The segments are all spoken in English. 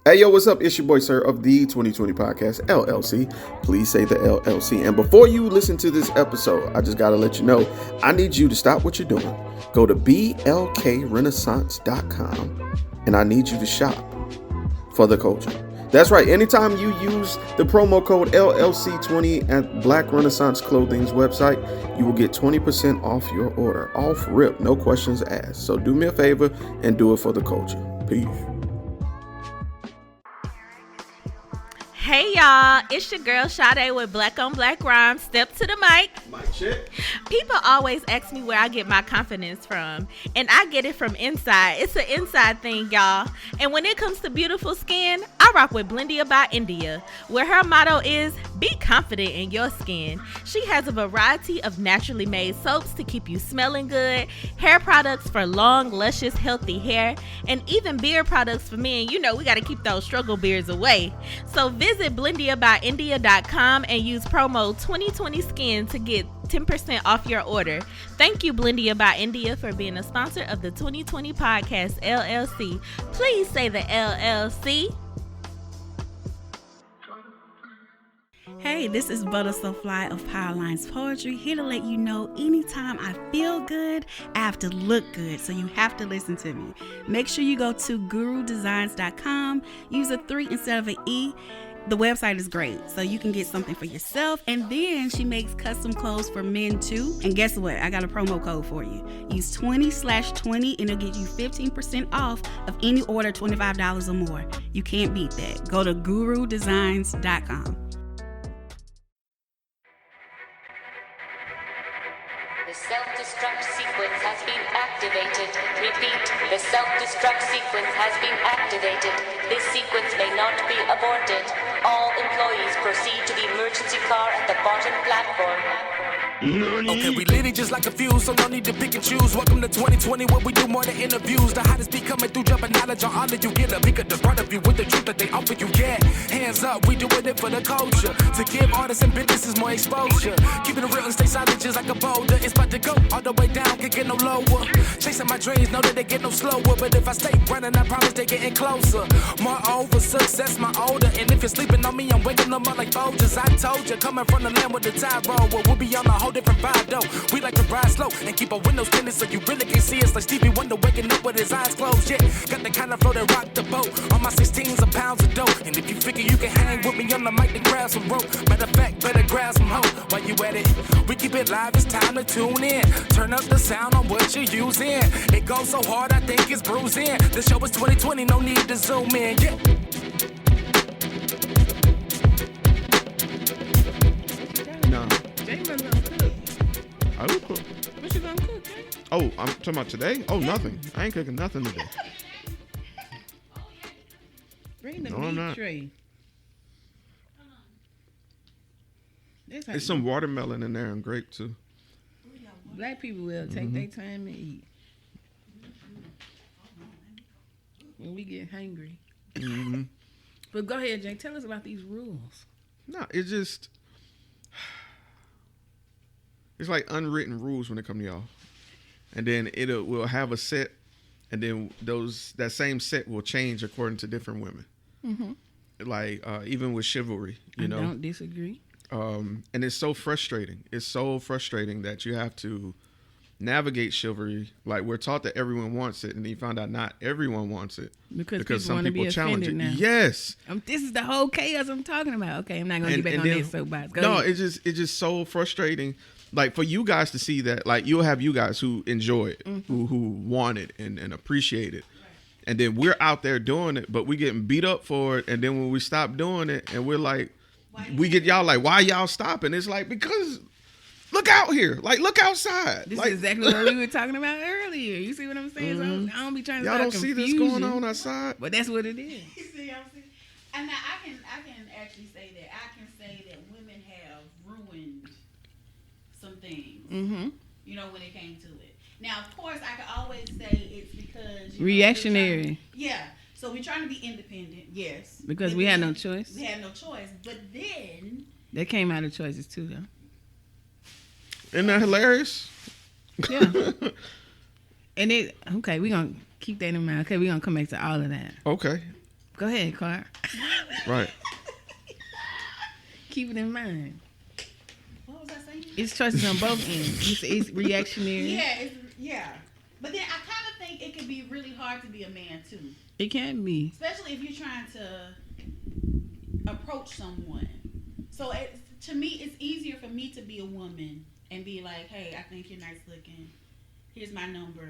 Hey, yo, what's up? It's your boy, Sirr of the 2020 Podcast, LLC. Please say the LLC. And before you listen to this episode, I just got to let you know, I need you to stop what you're doing. Go to blkrenaissance.com, and I need you to shop for the culture. That's right. Anytime you use the promo code LLC20 at Black Renaissance Clothing's website, you will get 20% off your order. Off rip, no questions asked. So do me a favor and do it for the culture. Peace. Hey y'all, it's your girl Sade with Black on Black Rhymes. Step to the mic. Mic check. People always ask me where I get my confidence from, and I get it from inside. It's an inside thing, y'all. And when it comes to beautiful skin, I rock with Blendia by India, where her motto is, be confident in your skin. She has a variety of naturally made soaps to keep you smelling good, hair products for long, luscious, healthy hair, and even beard products for men. You know, we got to keep those struggle beards away. So visit BlendiaByIndia.com and use promo 2020skin to get 10% off your order. Thank you, Blendia by India, for being a sponsor of the 2020 Podcast, LLC. Please say the LLC. Hey, this is ButtaSoFli of Powerlines Poetry, here to let you know anytime I feel good, I have to look good, so you have to listen to me. Make sure you go to gurudesigns.com, use a 3 instead of an E. The website is great, so you can get something for yourself, and then she makes custom clothes for men too. And guess what? I got a promo code for you. Use 20/20 and it'll get you 15% off of any order $25 or more. You can't beat that. Go to gurudesigns.com. The self-destruct sequence has been activated. Repeat, the self-destruct sequence has been activated. This sequence may not be aborted. All employees proceed to the emergency car at the bottom platform. Okay, we lit it just like a fuse, so no need to pick and choose. Welcome to 2020, where we do more than interviews. The hottest be coming through, jumping knowledge on all of you. Get a peek at the front of you with the truth that they offer you. Yeah, hands up, we doing it for the culture. To give artists and businesses more exposure. Keeping it real and stay solid just like a boulder. It's about to go all the way down, can't get no lower. Chasing my dreams, know that they get no slower. But if I stay running, I promise they getting closer. Moreover, success my older. And if you're sleeping on me, I'm waking them up like Folgers. I told you, coming from the land with the tide roll. Well, we'll be on a whole different vibe though. We like to ride slow and keep our windows tinted so you really can see us like Stevie Wonder waking up with his eyes closed. Yeah, got the kind of flow that rock the boat. On my 16s of pounds of dough. And if you figure you can hang with me on the mic, then grab some rope. Matter of fact, better grab some hope. While you at it, we keep it live, it's time to tune in. Turn up the sound on what you're using. It goes so hard, I think it's bruising. The show is 2020, no need to zoom in. Yeah. No. I will cook. What you gonna cook, Jay? Oh, I'm talking about today? Oh, nothing. I ain't cooking nothing today. Bring the No, I'm meat not. tray. There's some watermelon in there and grape too. Black people will take their time to eat. When we get hungry. Mm-hmm. But go ahead, Jay. Tell us about these rules. No, it's just... It's like unwritten rules when it comes to y'all. And then we'll have a set, and then that same set will change according to different women. Mm-hmm. Like, you with chivalry, you know? I don't disagree. And it's so frustrating. It's so frustrating that you have to navigate chivalry. Like, we're taught that everyone wants it, and then you find out not everyone wants it. Because some people people challenge it. now. Yes. This is the whole chaos I'm talking about. Okay, I'm not going to get back on that soapbox. Go ahead. it's just so frustrating. Like, for you guys to see that, like, you'll have you guys who enjoy it, who want it and appreciate it. And then we're out there doing it, but we getting beat up for it. And then when we stop doing it and we're like, we get y'all like, why y'all stopping? It's like, because look out here. Like, look outside. This like, is exactly what we were talking about earlier. You see what I'm saying? So I don't be trying to y'all start don't see confusion, this going on outside? but that's what it is. You see what I'm saying? And now I can actually say that. I can say that women have ruined some things. Mm-hmm. You know, when it came to it. Now, of course, I could always say it's because Reactionary. So we're trying to be independent, yes. Because But we had then- no choice. We had no choice. But then That came out of choices too, though. Isn't that hilarious? Yeah. And we're going to keep that in mind. Okay, we're going to come back to all of that. Okay. Go ahead, Clark. Right. Keep it in mind. What was I saying? It's choices on both ends. It's reactionary. Yeah. But then I kind of think it could be really hard to be a man too, It can be. especially if you're trying to approach someone. So to me, it's easier for me to be a woman and be like, "Hey, I think you're nice looking. Here's my number."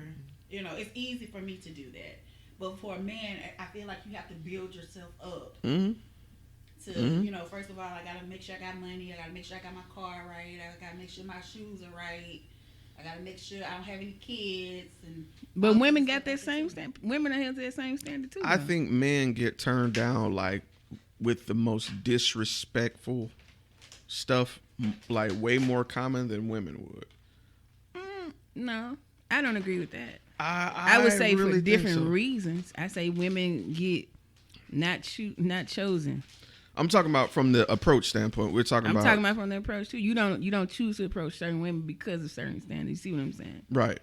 You know, it's easy for me to do that. But for a man, I feel like you have to build yourself up. Mm-hmm. To, you know, first of all, I gotta make sure I got money. I gotta make sure I got my car right. I gotta make sure my shoes are right. I gotta make sure I don't have any kids. But women got that same standard. Women have that same standard too. I though. think men get turned down like with the most disrespectful stuff, like way more common than women would. No, I don't agree with that. I would say really for think different so. reasons. I say women get not chosen. I'm talking about from the approach standpoint. We're talking I'm about talking about from the approach too. You don't choose to approach certain women because of certain standards. You see what I'm saying? right.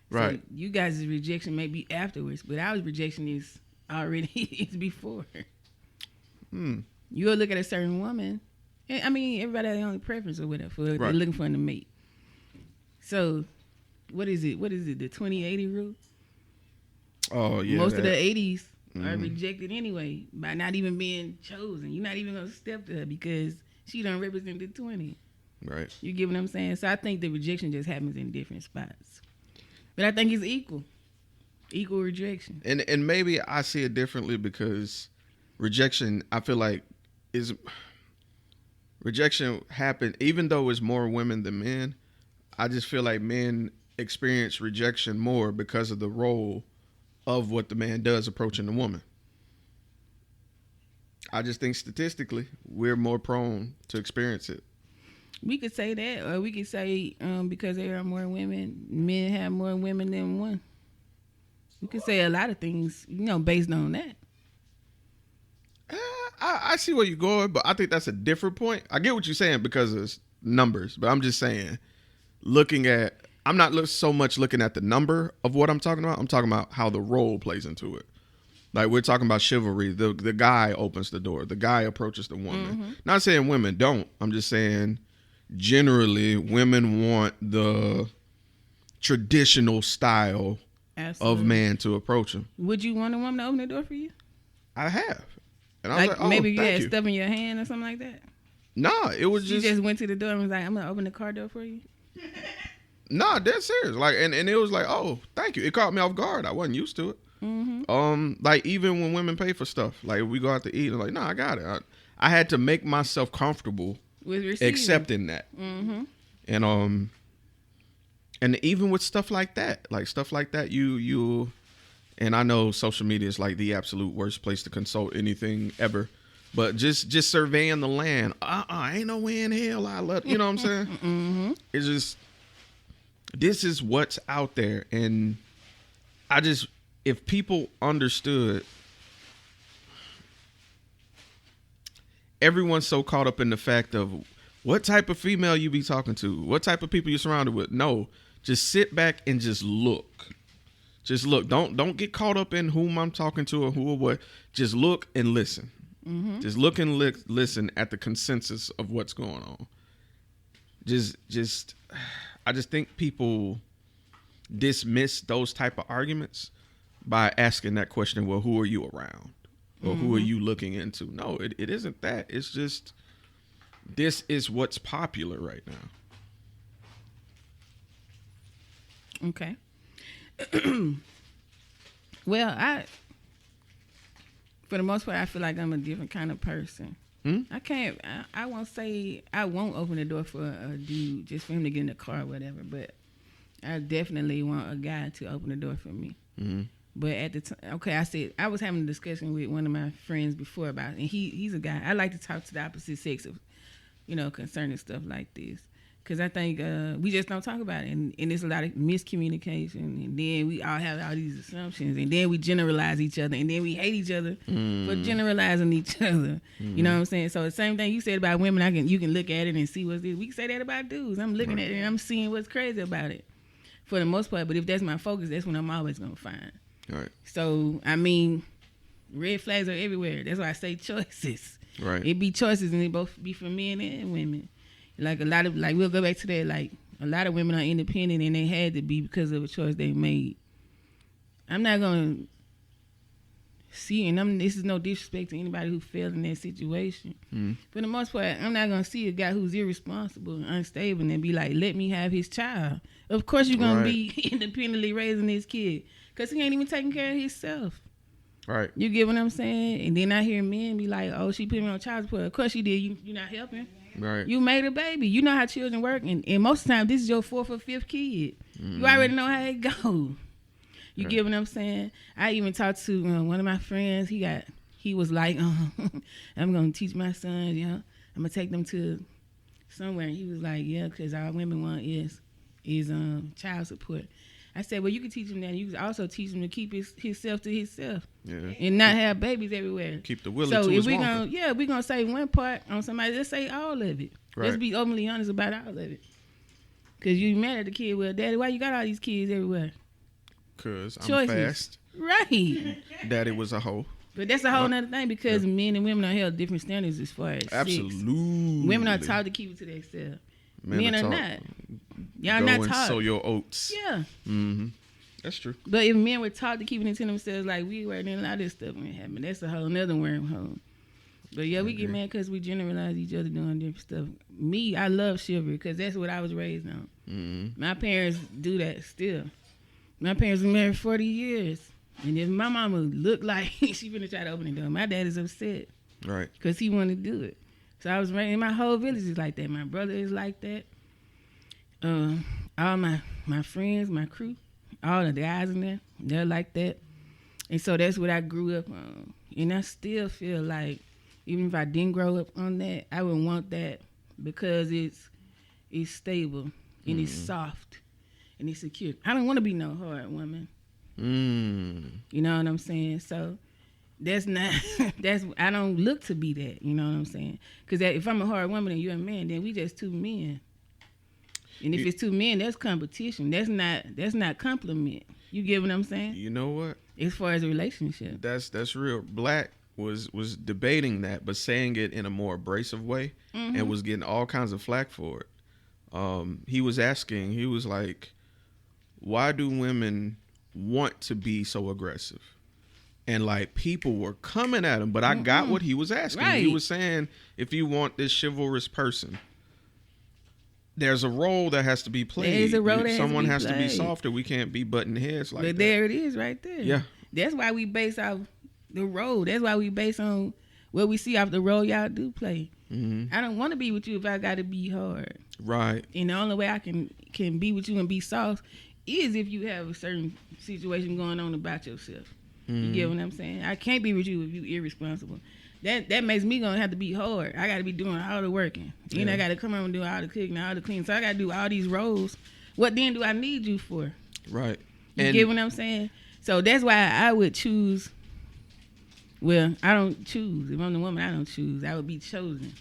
So you guys' rejection may be afterwards, but our rejection is already it's before. You'll look at a certain woman. And, I mean, everybody has their own preference or whatever. They're looking for a mate. So, what is it? The 20-80 rule? Oh yeah. Most of the 80s are rejected anyway by not even being chosen. You're not even gonna step to her because she don't represent the 20. Right. You get what I'm saying? So I think the rejection just happens in different spots. But I think it's equal rejection. And maybe I see it differently because rejection, I feel like rejection happen even though it's more women than men. I just feel like men experience rejection more because of the role of what the man does approaching the woman. I just think statistically we're more prone to experience it. We could say that, or we could say because there are more women, men have more women than one. We could say a lot of things, based on that. I see where you're going, but I think that's a different point. I get what you're saying because of numbers, but I'm just saying, I'm not so much looking at the number of what I'm talking about. I'm talking about how the role plays into it. Like we're talking about chivalry. The guy opens the door. The guy approaches the woman. Not saying women don't. I'm just saying generally women want the traditional style of man to approach them. Would you want a woman to open the door for you? I have. And I was like, oh, maybe you thank had you. stuff in your hand or something like that? Nah, it was She just went to the door and was like, I'm going to open the car door for you? Nah, dead serious. Like, and it was like, oh, thank you. It caught me off guard. I wasn't used to it. Like even when women pay for stuff, like we go out to eat, and like, nah, I got it. I had to make myself comfortable With receiving. accepting that. And even with stuff like that, you, and I know social media is like the absolute worst place to consult anything ever, but just surveying the land. Ain't no way in hell I love. You know what I'm saying? It's just. This is what's out there, and if people understood, everyone's so caught up in the fact of what type of female you be talking to, what type of people you're surrounded with. No, just sit back and just look. Just look. Don't get caught up in whom I'm talking to or who or what. Just look and listen. Just look and listen at the consensus of what's going on. I just think people dismiss those type of arguments by asking that question, well, who are you around? Or who are you looking into? No, it isn't that. It's just, this is what's popular right now. Okay. Well, for the most part, I feel like I'm a different kind of person. I won't say I won't open the door for a dude just for him to get in the car or whatever, but I definitely want a guy to open the door for me. But at the time, I was having a discussion with one of my friends before about it, and he's a guy. I like to talk to the opposite sex of, concerning stuff like this. Because I think we just don't talk about it. And there's a lot of miscommunication. And then we all have all these assumptions. And then we generalize each other. And then we hate each other for generalizing each other. You know what I'm saying? So the same thing you said about women, you can look at it and see what's this. We can say that about dudes. I'm looking at it and I'm seeing what's crazy about it for the most part. But if that's my focus, that's what I'm always going to find. All right. So, I mean, Red flags are everywhere. That's why I say choices. Right. It be choices, and they both be for men and women. Like a lot of, like we'll go back to that. Like a lot of women are independent, and they had to be because of a choice they made. I'm not gonna see, and this is no disrespect to anybody who failed in that situation. For the most part, I'm not gonna see a guy who's irresponsible and unstable and be like, let me have his child. Of course you're gonna be independently raising his kid, because he ain't even taking care of himself. Right. You get what I'm saying? And then I hear men be like, oh, she put me on child support. Of course she did. You're not helping. Right. You made a baby. You know how children work, and most of the time this is your 4th or 5th kid. You already know how it go. You get what I'm saying? I even talked to one of my friends. He was like, I'm going to teach my sons, I'm going to take them to somewhere. And he was like, yeah, because all women want is child support. I said, well, you can teach him that. You can also teach him to keep himself to himself. Yeah. And not have babies everywhere. Keep the willy to his wonka. So if we're going to say one part on somebody, let's say all of it. Right. Let's be openly honest about all of it. Because you mad at the kid, well, Daddy, why you got all these kids everywhere? Because I'm fast. Right. Daddy was a hoe. But that's a whole other thing, because men and women are held different standards as far as absolutely sex. Women are taught to keep it to themselves. Men are not. Y'all go not and taught. sow your oats. Yeah. Mm-hmm. That's true. But if men were taught to keep it to themselves like we were, then a lot of this stuff wouldn't happen. That's a whole nother wormhole. But yeah, we get mad because we generalize each other doing different stuff. Me, I love chivalry because that's what I was raised on. Mm-hmm. My parents do that still. My parents were married 40 years. And if my mama looked like she finna try to open the door, my dad is upset. Right. Because he wanted to do it. So I was raised, my whole village is like that. My brother is like that. All my friends, my crew, all the guys in there, they're like that. And so that's what I grew up on. And I still feel like, even if I didn't grow up on that, I would want that because it's stable and it's soft and it's secure. I don't want to be no hard woman. You know what I'm saying? So that's not, I don't look to be that, you know what I'm saying? Because if I'm a hard woman and you're a man, then we just two men. And if it's two men, that's competition. That's not compliment. You get what I'm saying? You know what? As far as a relationship. That's real. Black was debating that, but saying it in a more abrasive way, and was getting all kinds of flack for it. He was like, why do women want to be so aggressive? And like people were coming at him, but I got what he was asking. Right. He was saying, if you want this chivalrous person, there's a role that has to be played. There's a role Someone has to be played. Softer. We can't be butting heads like that. But there it is right there. Yeah. That's why we base off the role. That's why we base on what we see off the role y'all do play. I don't want to be with you if I got to be hard. Right. And the only way I can be with you and be soft is if you have a certain situation going on about yourself. You get what I'm saying? I can't be with you if you irresponsible. That makes me gonna have to be hard. I got to be doing all the working. Then I got to come home and do all the cooking, all the cleaning. So I got to do all these roles. What then do I need you for? Right. You get what I'm saying? So that's why I would choose. Well, I don't choose. If I'm the woman, I don't choose. I would be chosen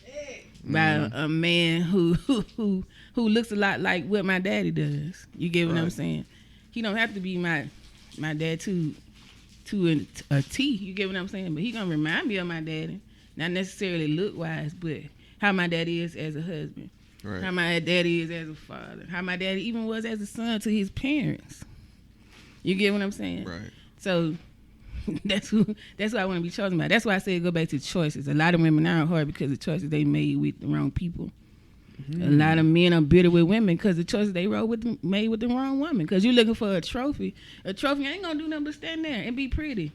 by a man who looks a lot like what my daddy does. You get what I'm saying? He don't have to be my dad to a T. You get what I'm saying? But he gonna remind me of my daddy, not necessarily look wise, but how my daddy is as a husband, how my daddy is as a father, how my daddy even was as a son to his parents. You get what I'm saying? Right. So that's why I want to be chosen by. That's why I say go back to choices. A lot of women are hard because of choices they made with the wrong people. A lot of men are bitter with women because the choices they made with the wrong woman. Because you're looking for a trophy. A trophy ain't going to do nothing but stand there and be pretty.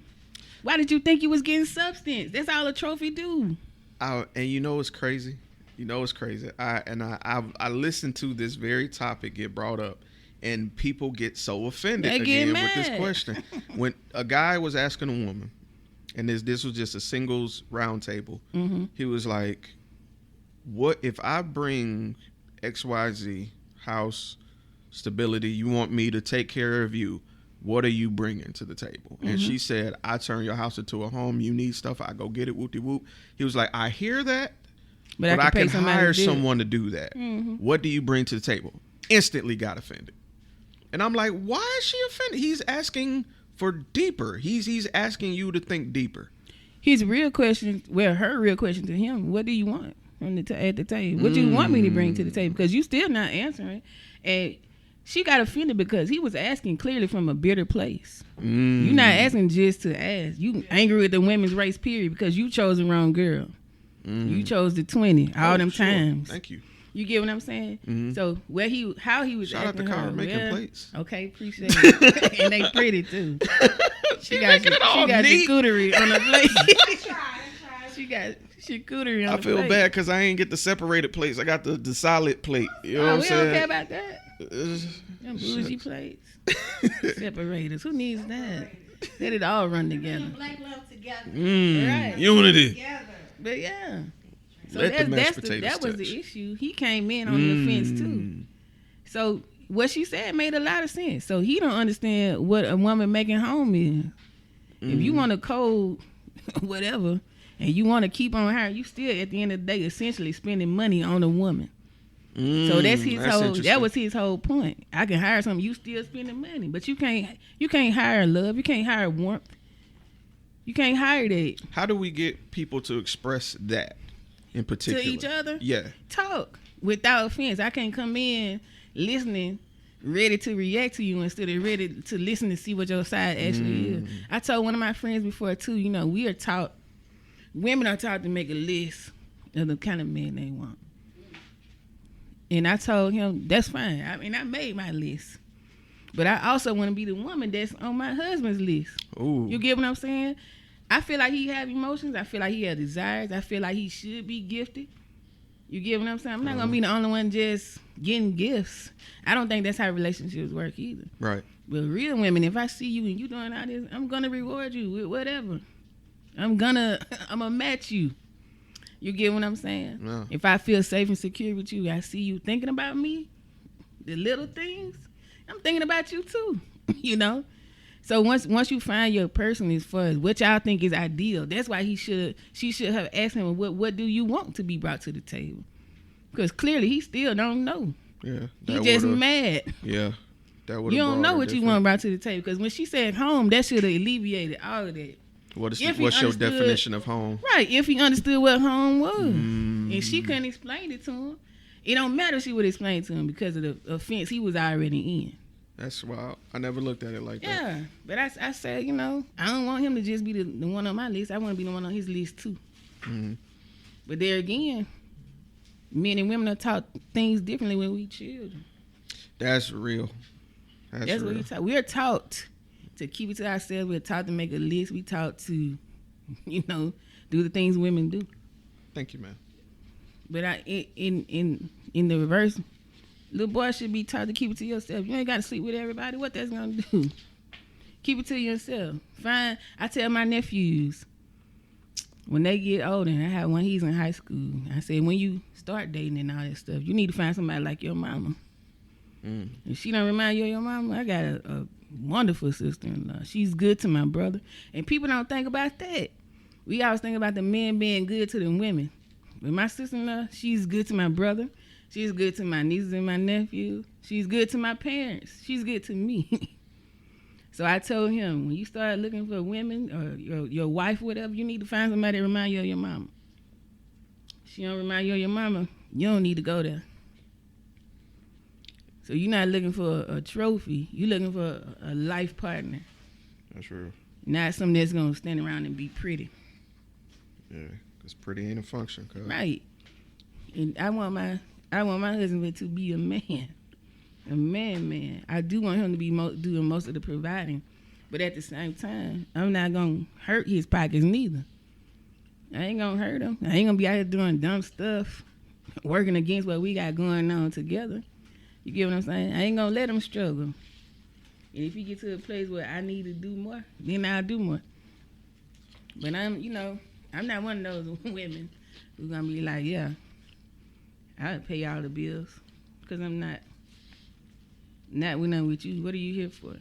Why did you think you was getting substance? That's all a trophy do. And you know what's crazy? I listened to this very topic get brought up, and people get so offended again with this question. When a guy was asking a woman, and this was just a singles round table, he was like, what if I bring XYZ, house, stability, you want me to take care of you, what are you bringing to the table? And she said, I turn your house into a home, you need stuff, I go get it, whoop-de-whoop. He was like, I hear that, but I can hire someone to do that. What do you bring to the table? Instantly got offended. And I'm like, why is she offended? He's asking for deeper. He's asking you to think deeper. his real question, her real question to him, what do you want at the table? What do you want me to bring to the table? Because you still not answering. And she got offended because he was asking clearly from a bitter place. You're not asking just to ask. You angry with the women's race, period, because you chose the wrong girl. You chose the 20 all them times. Thank you. You get what I'm saying? So how he was Shout out to asking Cara her, making plates. Okay, appreciate it. And they pretty too. She got charcuterie on the plate. She got charcuterie on the plate. I feel bad because I ain't get the separated plates. I got the solid plate. You know what I'm we saying? don't care about that. Them bougie plates. Separators. Who needs that? Let it all run together. Black love together. Right. Unity. Together. But yeah. So Let the mashed that potatoes was touch. the issue. He came in on the fence too. So what she said made a lot of sense. So he don't understand what a woman making home is. If you want to code whatever and you want to keep on her, you still at the end of the day essentially spending money on a woman. So that's that was his whole point. I can hire something, you still spending money, but you can't hire love, you can't hire warmth. You can't hire that. How do we get people to express that in particular? To each other? Yeah. Talk without offense. I can't come in listening, ready to react to you instead of ready to listen to see what your side actually is. I told one of my friends before too, women are taught to make a list of the kind of men they want. And I told him, that's fine. I mean, I made my list. But I also want to be the woman that's on my husband's list. Ooh. You get what I'm saying? I feel like he have emotions. I feel like he has desires. I feel like he should be gifted. You get what I'm saying? I'm not going to be the only one just getting gifts. I don't think that's how relationships work either. Right. But real women, if I see you and you doing all this, I'm going to reward you with whatever. I'm going to match you. You get what I'm saying? Yeah. If I feel safe and secure with you, I see you thinking about me, the little things, I'm thinking about you too, you know? So once you find your person as far as what y'all think is ideal, that's why she should have asked him, what do you want to be brought to the table? Because clearly he still don't know. Yeah. He just mad. Yeah. That would. You don't know what you want brought to the table. Because when she said home, that should have alleviated all of that. What's your definition of home? Right, if he understood what home was. And she couldn't explain it to him. It don't matter if she would explain it to him because of the offense he was already in. That's wild. I never looked at it like that. Yeah, but I said, I don't want him to just be the one on my list. I want to be the one on his list too. Mm-hmm. But there again, men and women are taught things differently when we children. That's real. That's real. What we're taught to keep it to ourselves. We're taught to make a list. We taught to, do the things women do. Thank you, man. But in the reverse, little boy should be taught to keep it to yourself. You ain't got to sleep with everybody. What that's gonna do? Keep it to yourself. Fine. I tell my nephews when they get older, and I have one, he's in high school. I say, when you start dating and all that stuff, you need to find somebody like your mama. If she don't remind you of your mama, I got a wonderful sister-in-law. She's good to my brother. And people don't think about that. We always think about the men being good to the women. But my sister-in-law, she's good to my brother. She's good to my nieces and my nephew. She's good to my parents. She's good to me. So I told him, when you start looking for women or your wife or whatever, you need to find somebody that remind you of your mama. If she don't remind you of your mama, you don't need to go there. So you're not looking for a trophy. You're looking for a life partner. That's real. Not something that's going to stand around and be pretty. Yeah, because pretty ain't a function. Cause... Right. And I want my husband to be a man. A man. I do want him to be doing most of the providing. But at the same time, I'm not going to hurt his pockets neither. I ain't going to hurt him. I ain't going to be out here doing dumb stuff, working against what we got going on together. You get what I'm saying? I ain't going to let him struggle. And if he get to a place where I need to do more, then I'll do more. But I'm not one of those women who's going to be like, yeah, I'll pay all the bills. Because I'm not with you. What are you here for?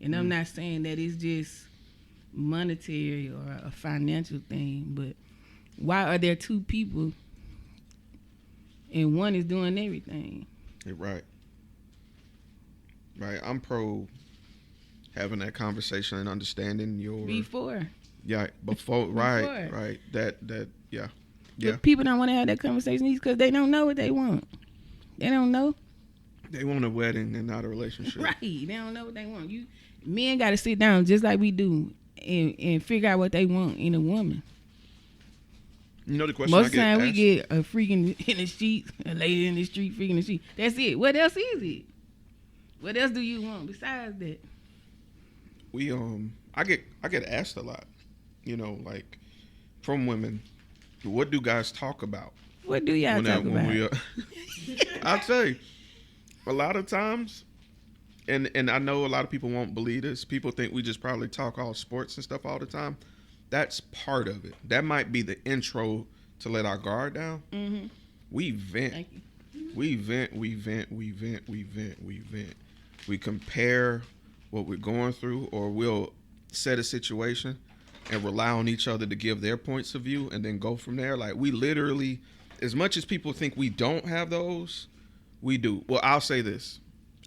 And I'm not saying that it's just monetary or a financial thing, but why are there two people and one is doing everything? Right. I'm pro having that conversation and understanding your... Before. Yeah, before. Right. That. Yeah. But people don't want to have that conversation because they don't know what they want. They don't know. They want a wedding and not a relationship. Right. They don't know what they want. Men got to sit down just like we do and figure out what they want in a woman. You know the question most I get time we asked? get a freak in the streets, a lady in the street, freak in the street. That's it. What else is it? What else do you want besides that? We I get asked a lot, like from women, what do guys talk about? What do y'all talk about? I'll tell you, a lot of times, and I know a lot of people won't believe this. People think we just probably talk all sports and stuff all the time. That's part of it. That might be the intro to let our guard down. Mm-hmm. We vent. We vent. We compare what we're going through, or we'll set a situation and rely on each other to give their points of view and then go from there. Like, we literally, as much as people think we don't have those, we do. Well, I'll say this.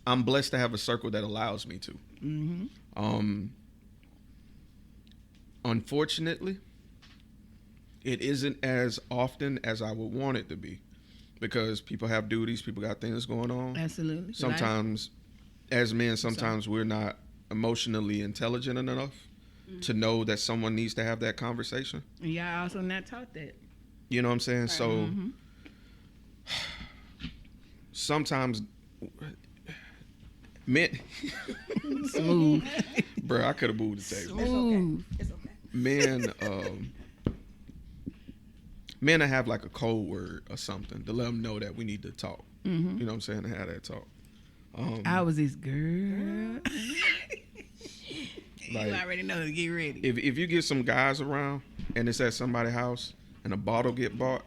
I'm blessed to have a circle that allows me to. Mm-hmm. Unfortunately, it isn't as often as I would want it to be, because people have duties, people got things going on. Absolutely. Sometimes, as men, we're not emotionally intelligent enough to know that someone needs to have that conversation. And y'all also not taught that. You know what I'm saying? Right. So sometimes men smooth. Bro, I could have moved the table. Smooth. It's okay. Men men have like a code word or something to let them know that we need to talk. Mm-hmm. You know what I'm saying? To have that talk. I was this girl. Like, you already know to get ready. If you get some guys around and it's at somebody's house and a bottle get bought,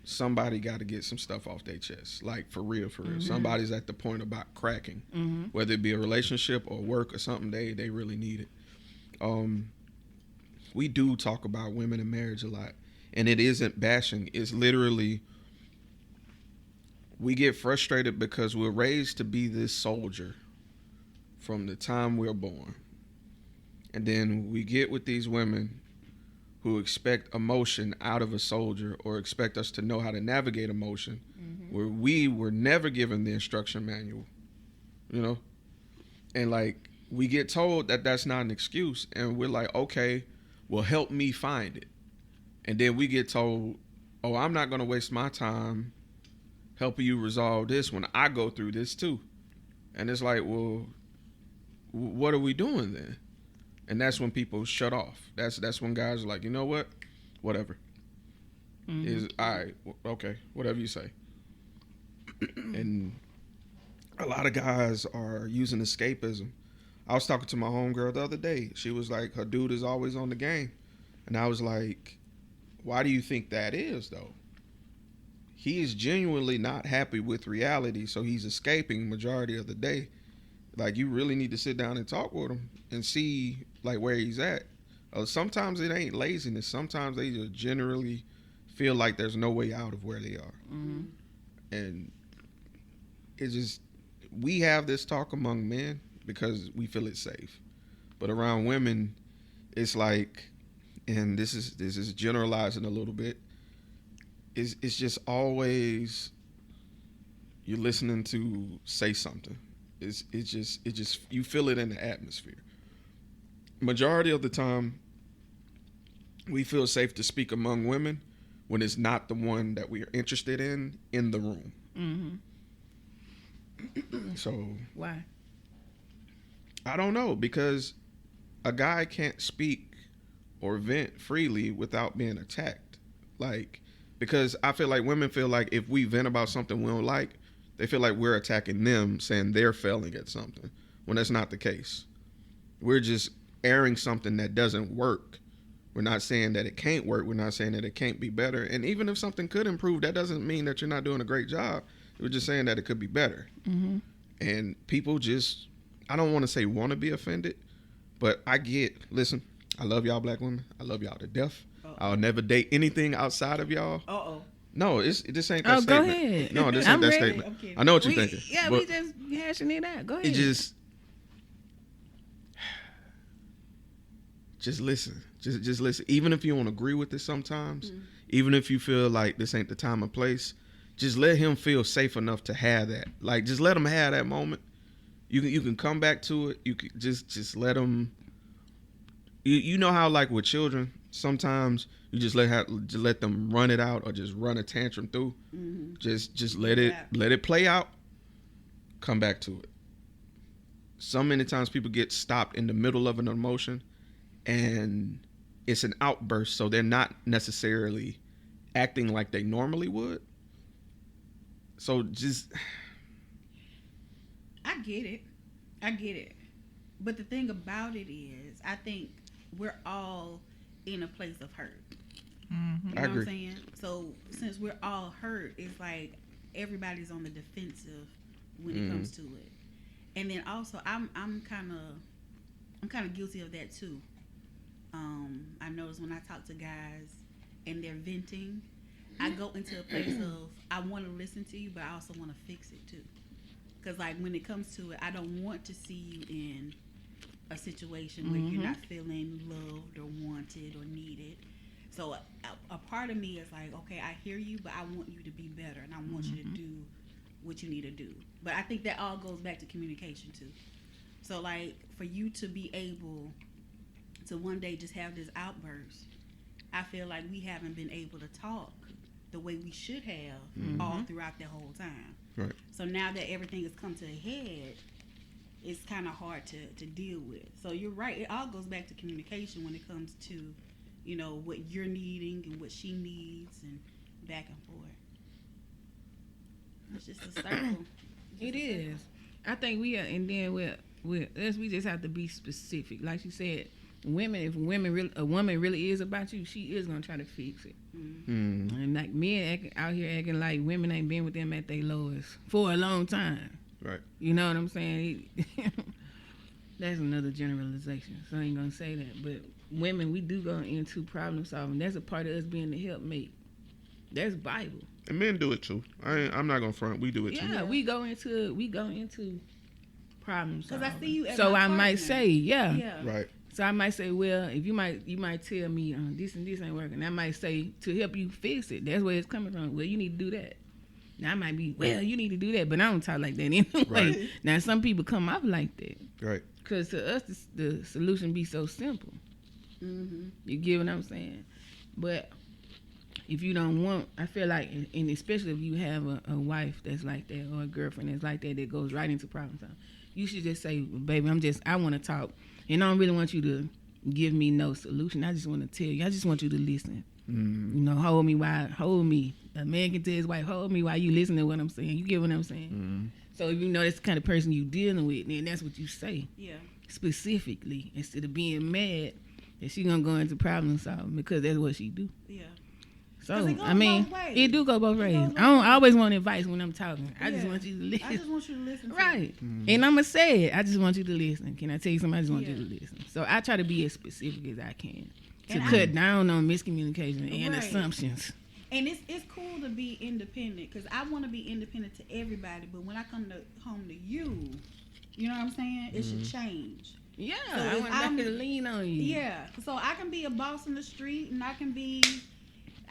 somebody got to get some stuff off their chest. Like, for real. Mm-hmm. Somebody's at the point about cracking. Mm-hmm. Whether it be a relationship or work or something, they really need it. We do talk about women and marriage a lot. And it isn't bashing. It's literally, we get frustrated because we're raised to be this soldier from the time we're born. And then we get with these women who expect emotion out of a soldier, or expect us to know how to navigate emotion, where we were never given the instruction manual, And like, we get told that that's not an excuse, and we're like, okay, well, help me find it. And then we get told, oh, I'm not going to waste my time helping you resolve this when I go through this too. And it's like, well, what are we doing then? And that's when people shut off. That's when guys are like, you know what? Whatever. Mm-hmm. Is all right, okay, whatever you say. And a lot of guys are using escapism. I was talking to my homegirl the other day. She was like, her dude is always on the game. And I was like, why do you think that is, though? He is genuinely not happy with reality, so he's escaping majority of the day. Like, you really need to sit down and talk with him and see, like, where he's at. Sometimes it ain't laziness. Sometimes they just generally feel like there's no way out of where they are. Mm-hmm. And it's just, we have this talk among men because we feel it's safe. But around women, it's like, and this is generalizing a little bit, it's just always you're listening to say something. It's just you feel it in the atmosphere. Majority of the time, we feel safe to speak among women when it's not the one that we are interested in the room. Mm-hmm. So why? I don't know, because a guy can't speak or vent freely without being attacked. Like, because I feel like women feel like if we vent about something we don't like, they feel like we're attacking them, saying they're failing at something, when that's not the case. We're just airing something that doesn't work. We're not saying that it can't work. We're not saying that it can't be better. And even if something could improve, that doesn't mean that you're not doing a great job. We're just saying that it could be better. Mm-hmm. And people just, I don't want to say want to be offended, but listen, I love y'all black women. I love y'all to death. Uh-oh. I'll never date anything outside of y'all. Uh-oh. No, this ain't that statement. Go ahead. No, this ain't that statement. I know what you're thinking. Yeah, we just hashing it out. Go ahead. It just listen. Just listen. Even if you don't agree with it sometimes, even if you feel like this ain't the time or place, just let him feel safe enough to have that. Like, just let him have that moment. You can come back to it. You can just let him. You know how, like, with children, sometimes you just let them run it out or just run a tantrum through. Mm-hmm. Just let it play out. Come back to it. So many times people get stopped in the middle of an emotion, and it's an outburst, so they're not necessarily acting like they normally would. So just, I get it. But the thing about it is, I think we're all in a place of hurt. Mm-hmm. You know what I'm saying? So since we're all hurt, it's like everybody's on the defensive when it comes to it. And then also, I'm kind of guilty of that too. I notice when I talk to guys and they're venting, I go into a place of I want to listen to you, but I also want to fix it too. Because like when it comes to it, I don't want to see you in a situation where you're not feeling loved or wanted or needed. So a part of me is like, okay, I hear you, but I want you to be better, and I want you to do what you need to do. But I think that all goes back to communication too. So like for you to be able to one day just have this outburst, I feel like we haven't been able to talk the way we should have all throughout the whole time. right. So now that everything has come to a head, it's kind of hard to deal with. So you're right. It all goes back to communication when it comes to, you know, what you're needing and what she needs, and back and forth. It's just a circle. It is. I think we are, and then we just have to be specific. Like you said, if a woman really is about you, she is gonna try to fix it. Mm-hmm. And like men out here acting like women ain't been with them at their lowest for a long time. Right. You know what I'm saying? That's another generalization, so I ain't gonna say that. But women, we do go into problem solving. That's a part of us being the helpmate. That's Bible. And men do it too. I'm not gonna front. We do it too. Yeah, we go into problem solving. Because I see you as so my I partner. might say, yeah. Right. So I might say, well, if you might tell me this and this ain't working. I might say to help you fix it. That's where it's coming from. Well, you need to do that. Now I might be, well, you need to do that, but I don't talk like that anyway. Right. Now some people come off like that. Right. Because to us, the solution be so simple. Mm-hmm. You get what I'm saying? But if you don't want, I feel like, and especially if you have a wife that's like that or a girlfriend that's like that goes right into problem time, you should just say, baby, I want to talk, and I don't really want you to give me no solution. I just want to tell you. I just want you to listen. Mm-hmm. You know, hold me. A man can tell his wife, hold me while you listen to what I'm saying. You get what I'm saying? Mm-hmm. So if you know that's the kind of person you dealing with, then that's what you say. Yeah. Specifically, instead of being mad that she gonna go into problem solving, because that's what she do. Yeah. So it do go both ways. I don't always want advice when I'm talking. I just want you to listen. I just want you to listen. Right. And I'ma say it. I just want you to listen. Can I tell you something? I just want you to listen. So I try to be as specific as I can to cut down on miscommunication and assumptions. And it's cool to be independent, because I want to be independent to everybody. But when I come home to you, you know what I'm saying? It should change. Yeah, so I want to lean on you. Yeah, so I can be a boss in the street, and I can be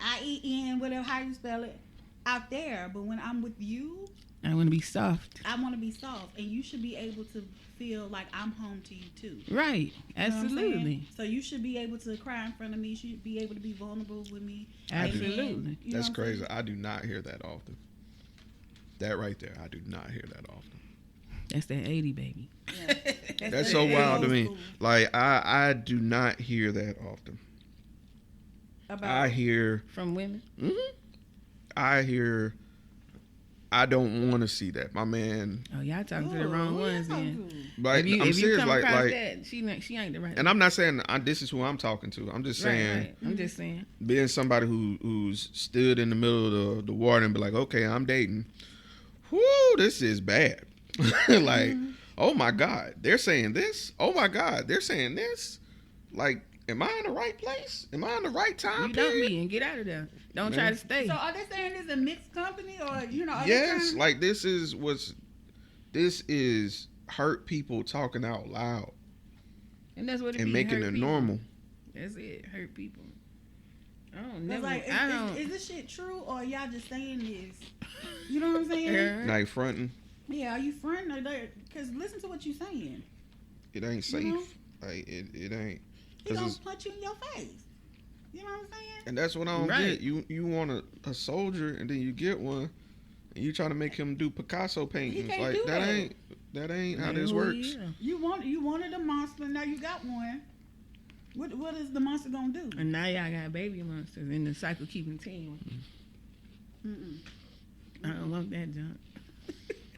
IEN, whatever, how you spell it, out there. But when I'm with you, I want to be soft. I want to be soft, and you should be able to feel like I'm home to you too. Right, absolutely. So you should be able to cry in front of me. You should be able to be vulnerable with me. Absolutely. That's crazy. I do not hear that often. That right there, I do not hear that often. That's that 80 baby. Yeah. That's so wild to me. Like I do not hear that often. I hear from women. Mm-hmm. I hear. I don't want to see that, my man. Oh, y'all talking to the wrong ones then. Like, I'm serious. Like that, she ain't the right. And I'm not saying this is who I'm talking to. I'm just saying. Right. I'm just saying. Being somebody who's stood in the middle of the water and be like, okay, I'm dating. Whoo, this is bad. Like, oh my God, they're saying this. Oh my God, they're saying this. Like, am I in the right place? Am I in the right time? You don't be and get out of there. Don't try to stay. So are they saying this is a mixed company, or Yes, like this is hurt people talking out loud. And that's what it and making it normal. That's it. Hurt people. I don't It's never. like, I don't. is this shit true or y'all just saying this? You know what I'm saying? Like fronting. Yeah, are you fronting? Because listen to what you're saying. It ain't safe. You know? Like it ain't. He gonna punch you in your face. You know what I'm saying? And that's what I don't get. You want a soldier, and then you get one, and you trying to make him do Picasso paintings. can't Like do that ain't how this works. Yeah. You wanted a monster, now you got one. What is the monster gonna do? And now y'all got baby monsters, and the cycle keep continuing. I don't want that junk.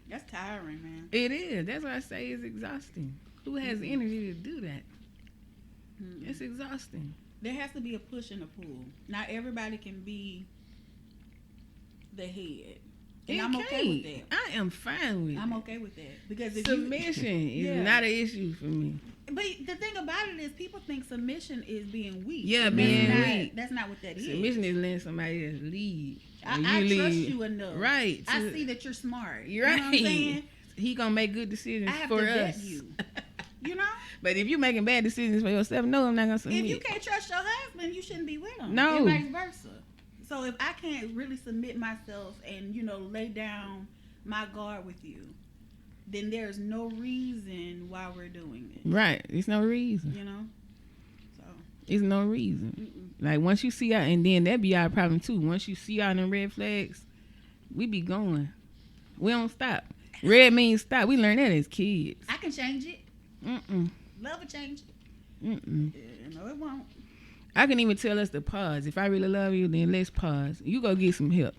That's tiring, man. It is. That's why I say it's exhausting. Who has the energy to do that? It's exhausting. There has to be a push and a pull. Not everybody can be the head. And I'm okay with that. I am fine with it. I'm okay with that. Because if submission is not an issue for me. But the thing about it is people think submission is being weak. Yeah, And being weak. That's not what that is. Submission is letting somebody else lead. I trust you enough. Right. I see that you're smart. Right. You know what I'm saying? He gonna make good decisions I have for to vet us. you. You know? But if you making bad decisions for yourself, no, I'm not gonna submit. If you can't trust your husband, you shouldn't be with him. No. And vice versa. So if I can't really submit myself and, lay down my guard with you, then there's no reason why we're doing it. Right. It's no reason. So it's no reason. Like once you see out, and then that be our problem too. Once you see out them red flags, we be going. We don't stop. Red means stop. We learned that as kids. I can change it. Love will change it. No, it won't. I can even tell us to pause. If I really love you, then let's pause. You go get some help.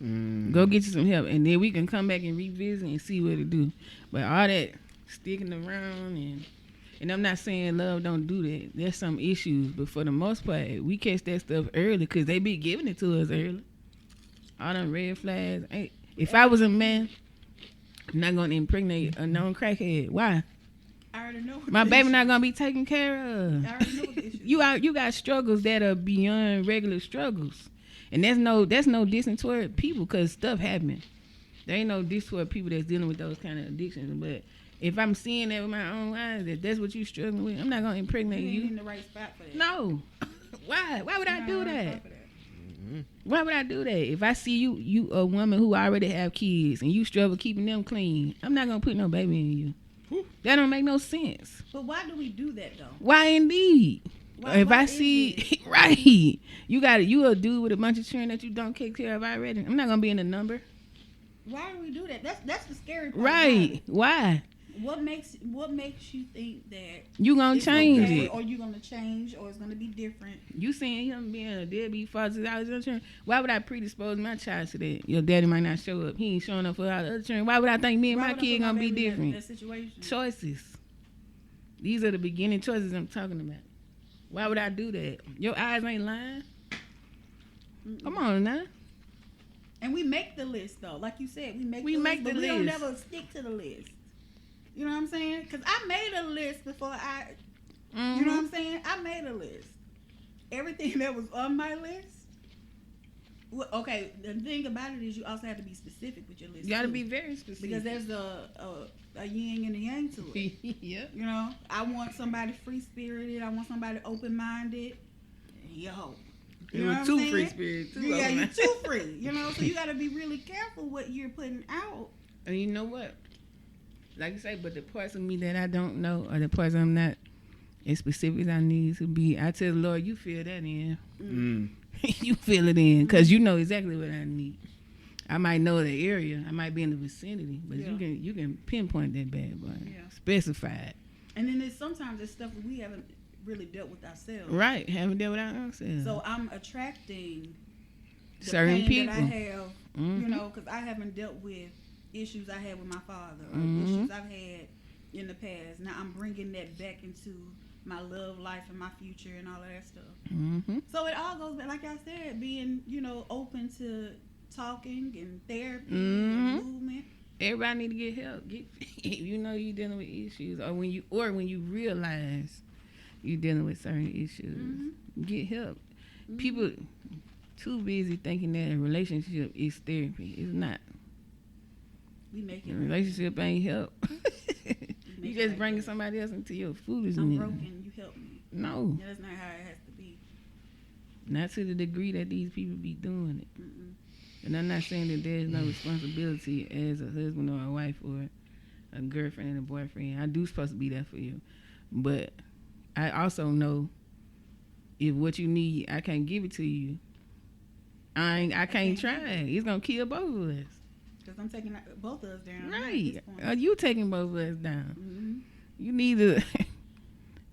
Go get you some help, and then we can come back and revisit and see what to do. But all that sticking around and I'm not saying love don't do that. There's some issues, but for the most part, we catch that stuff early because they be giving it to us early. All them red flags. If I was a man, I'm not gonna impregnate a known crackhead. Why? I already know. My baby not gonna be taken care of. I already know what the issue is. You got struggles that are beyond regular struggles, and that's no dissing toward people because stuff happen. There ain't no diss toward people that's dealing with those kind of addictions. But if I'm seeing that with my own eyes, that's what you struggling with, I'm not gonna impregnate you. You ain't in the right spot for that. No. Why? Why would I do that? Why would I do that? If I see you a woman who already have kids and you struggle keeping them clean, I'm not gonna put no baby in you. That don't make no sense. But why do we do that though? Why indeed? If I is see right, you a dude with a bunch of children that you don't take care of already. I'm not gonna be in the number. Why do we do that? That's the scary part. Right? Why? What makes you think that You gonna it's change okay, it? or you gonna change, or it's gonna be different? You seeing him being a deadbeat father to all his other children? Why would I predispose my child to that? Your daddy might not show up. He ain't showing up for all the other children. Why would I think me and my kid gonna be different? That situation. Choices. These are the beginning choices I'm talking about. Why would I do that? Your eyes ain't lying. Come on now. And we make the list though, like you said, we make the but list. We don't never stick to the list. You know what I'm saying? Because I made a list before you know what I'm saying? I made a list. Everything that was on my list. Well, okay, the thing about it is you also have to be specific with your list. You got to too. be very specific. Because there's a yin and a yang to it. Yep. You know, I want somebody free spirited. I want somebody open minded. Yo. You were too free spirited too. Yeah, you're too free. You know, so you got to be really careful what you're putting out. And you know what? Like I say, but the parts of me that I don't know, or the parts I'm not as specific as I need to be, I tell the Lord, you fill that in. You fill it in, because you know exactly what I need. I might know the area, I might be in the vicinity, but you can pinpoint that bad boy. Yeah. Specify it. And then sometimes there's stuff that we haven't really dealt with ourselves. Right, haven't dealt with ourselves. So I'm attracting the certain pain people that I have, you know, because I haven't dealt with issues I had with my father or issues I've had in the past. Now I'm bringing that back into my love life and my future and all of that stuff. So it all goes back, like I said, being, you know, open to talking and therapy and movement. Everybody need to get help. If you know you're dealing with issues, or when you realize you're dealing with certain issues, get help. People too busy thinking that a relationship is therapy. It's not. We make it. A relationship ain't help. You just bringing somebody else into your foolishness. I'm broken. You help me. No. Yeah, that's not how it has to be. Not to the degree that these people be doing it. Mm-mm. And I'm not saying that there's no responsibility as a husband or a wife or a girlfriend and a boyfriend. I do supposed to be there for you. But I also know if what you need, I can't give it to you. I can't try. It's going to kill both of us. Because I'm taking both of us down. Right. You taking both of us down. Mm-hmm. You need to...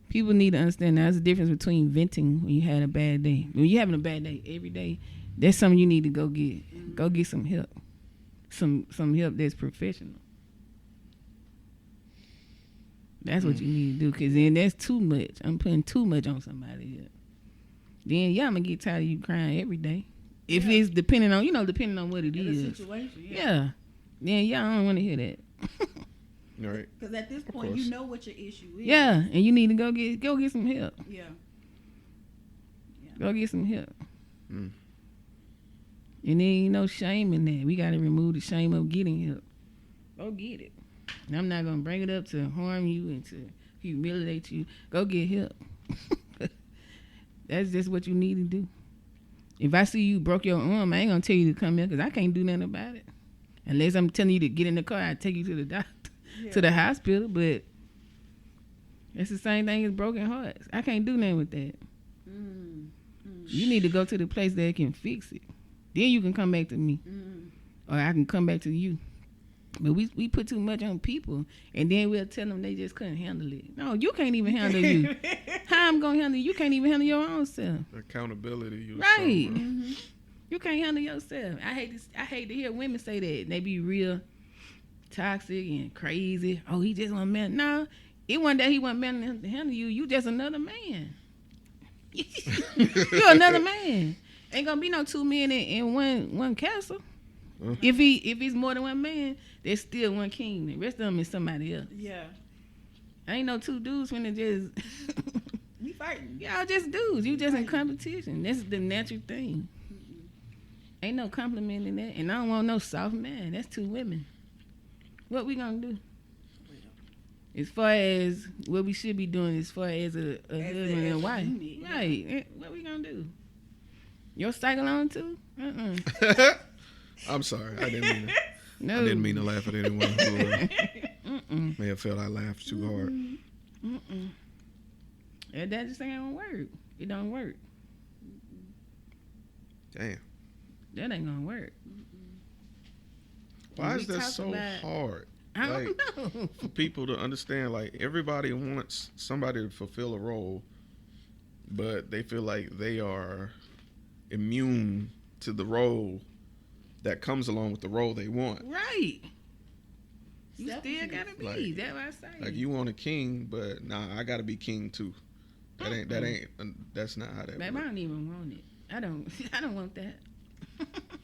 People need to understand there's a difference between venting when you had a bad day. When you're having a bad day every day, that's something you need to go get. Mm-hmm. Go get some help. Some help that's professional. That's what you need to do, because then that's too much. I'm putting too much on somebody else. Then, I'm going to get tired of you crying every day. If it's depending on what it is. The situation, yeah. Then, I don't want to hear that. Right. Because at this point, you know what your issue is. Yeah, and you need to go get some help. Yeah. Go get some help. Mm. And there ain't no shame in that. We got to remove the shame of getting help. Go get it. And I'm not going to bring it up to harm you and to humiliate you. Go get help. That's just what you need to do. If I see you broke your arm, I ain't going to tell you to come here because I can't do nothing about it. Unless I'm telling you to get in the car, I'll take you to the doctor. To the hospital, but it's the same thing as broken hearts. I can't do nothing with that. You need to go to the place that can fix it. Then you can come back to me, or I can come back to you. But we put too much on people, and then we'll tell them they just couldn't handle it. No, you can't even handle you. How I'm gonna handle you? You can't even handle your own self. Accountability, right? You can't handle yourself. I hate to hear women say that. They be real toxic and crazy. Oh, he just want man. No, it wasn't that he wasn't man enough to handle you. You just another man. You're another man. Ain't gonna be no two men in one castle. If he's more than one man, there's still one king. The rest of them is somebody else. Yeah. Ain't no two dudes finna just we fighting. Y'all just dudes. You just in competition. That's the natural thing. Ain't no complimenting that. And I don't want no soft man. That's two women. What we gonna do? As far as what we should be doing as far as a husband and wife. Right. What we gonna do? Your cycle on too? I'm sorry. I didn't mean to. No. I didn't mean to laugh at anyone who may have felt I laughed too hard. And that just ain't gonna work. It don't work. Damn. That ain't gonna work. Why is that so hard? I don't know. For people to understand, like, everybody wants somebody to fulfill a role, but they feel like they are immune to the role that comes along with the role they want. Right. You still gotta be. Like, that's what I say. Like, you want a king, but nah, I gotta be king too. That's not how that Babe, works. I don't even want it. I don't want that.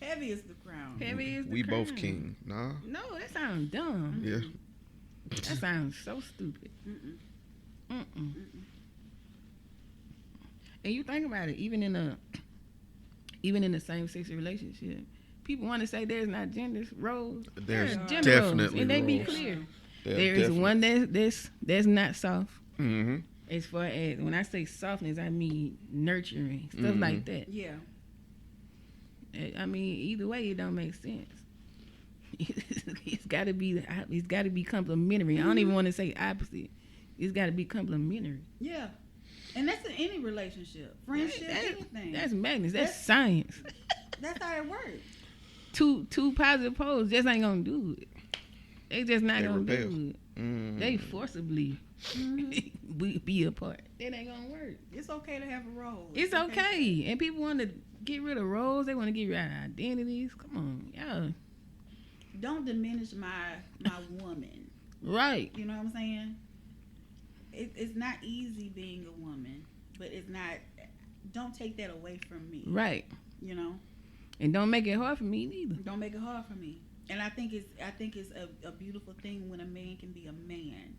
Heavy is the crown. Heavy is the we crown. both king. Nah. No, that sounds dumb. Yeah. That sounds so stupid. And you think about it, even in a same-sex relationship, people want to say there's not gender roles. There's gender definitely roles, and they be roles. clear. There is one that's not soft. Mm-hmm. As far as when I say softness, I mean nurturing, stuff like that. Yeah. I mean, either way, it don't make sense. It's got to be complimentary. I don't even want to say opposite. It's got to be complimentary. Yeah. And that's in any relationship, friendship, anything. That's madness. That's science. That's how it works. Two positive poles just ain't gonna do it. They just not gonna repel. do it. They forcibly be apart. That ain't gonna work. It's okay to have a role. It's okay. And people want to get rid of roles. They want to get rid of identities. Come on, y'all. Don't diminish my woman. Right. You know what I'm saying? It's not easy being a woman, but it's not. Don't take that away from me. Right. You know. And don't make it hard for me neither. Don't make it hard for me. And I think it's a beautiful thing when a man can be a man,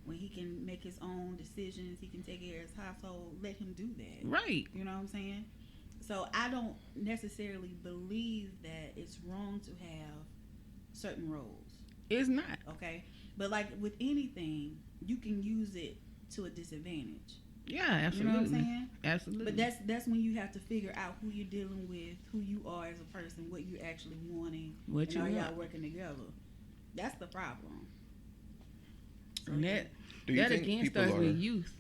when he can make his own decisions, he can take care of his household. Let him do that. Right. You know what I'm saying? So I don't necessarily believe that it's wrong to have certain roles. It's not. Okay. But like with anything, you can use it to a disadvantage. Yeah, absolutely. You know what I'm saying? Absolutely. But that's when you have to figure out who you're dealing with, who you are as a person, what you're actually wanting, What and you are y'all want. working together. That's the problem. And that Do you think again people starts are? with youth.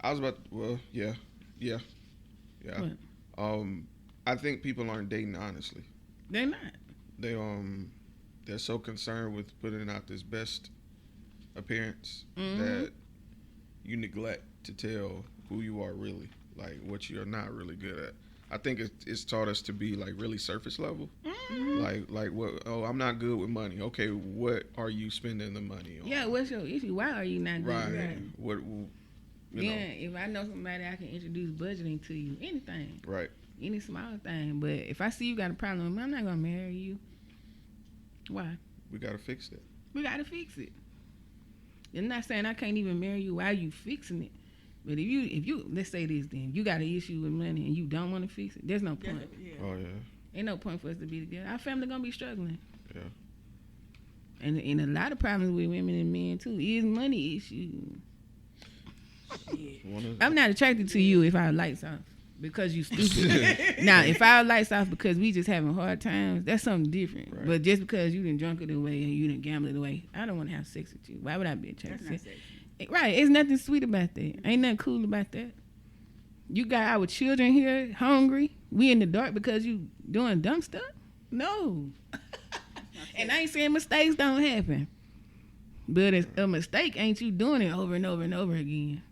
I was about. Well, yeah. What? I think people aren't dating honestly. They're not. They're so concerned with putting out this best appearance Mm-hmm. that you neglect to tell who you are really, like what you're not really good at. I think it's taught us to be like really surface level, like what? Oh, I'm not good with money. Okay, what are you spending the money on? Yeah, what's your issue? Why are you not good? Right. What? You know. If I know somebody, I can introduce budgeting to you. Anything. Right. Any small thing. But if I see you got a problem with me, I'm not gonna marry you. Why? We gotta fix that. We gotta fix it. I'm not saying I can't even marry you while you fixing it. But if you let's say this then, you got an issue with money and you don't want to fix it, there's no point. Oh yeah. Ain't no point for us to be together. Our family gonna be struggling. Yeah. And a lot of problems with women and men too is money issues. I'm not attracted to you if our lights off because you stupid. Now, if our lights off because we just having hard times, that's something different. Right. But just because you done drunk it away and you done gamble it away, I don't want to have sex with you. Why would I be attracted to you? Right, it's nothing sweet about that. Ain't nothing cool about that. You got our children here hungry. We in the dark because you doing dumb stuff? No. And I ain't saying mistakes don't happen. But a mistake ain't you doing it over and over and over again.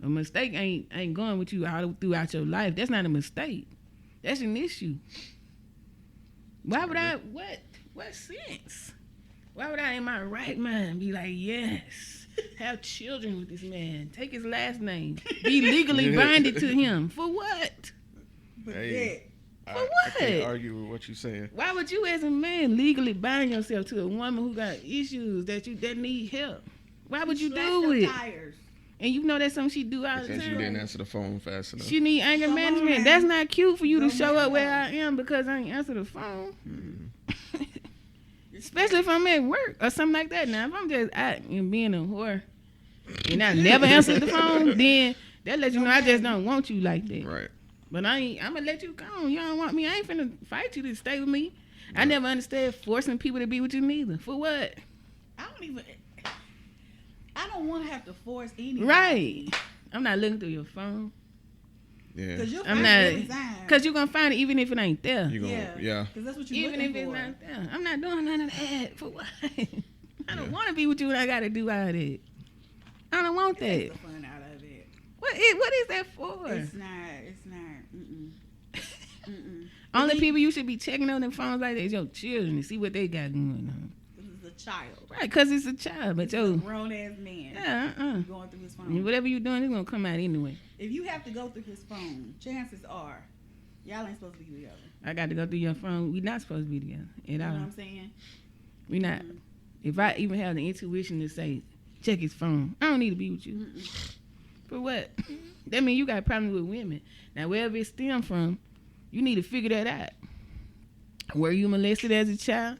A mistake ain't going with you all throughout your life. That's not a mistake. That's an issue. Why would I? What sense? Why would I, in my right mind, be like, yes, have children with this man, take his last name, be legally binded to him for what? Hey, For what? I can't argue with what you're saying. Why would you, as a man, legally bind yourself to a woman who got issues that need help? Why would you do it? Tires. And you know that's something she do all the Because you time. didn't answer the phone fast enough. She need anger management. That's not cute for you to show up where I am because I ain't answer the phone. Especially if I'm at work or something like that. Now, if I'm just out and being a whore and I never answer the phone, then that lets you know I just don't want you like that. Right. But I'm going to let you go. You don't want me. I ain't finna fight you to stay with me. I never understood forcing people to be with you neither. For what? I don't want to have to force anything. Right. I'm not looking through your phone. Yeah. Because you'll I'm find not. it every time. Because you're going to find it even if it ain't there. You gonna, yeah. Because that's what you're Even if looking it's for. not there. I'm not doing none of that. For what? I don't want to be with you and I got to do all that. I don't want that. Take the fun out of it. What is that for? It's not. Only people you should be checking on their phones like that is your children to see what they got going on. This is a child. Right, because it's a child. But A yo, grown ass man. yeah, Going through his phone. whatever you're doing, it's going to come out anyway. If you have to go through his phone, chances are y'all ain't supposed to be together. I got to go through your phone. We're not supposed to be together at You know all. what I'm saying? We're not. If I even have the intuition to say, check his phone, I don't need to be with you. For what? That means you got problems with women. Now, wherever it stemmed from, you need to figure that out. Were you molested as a child?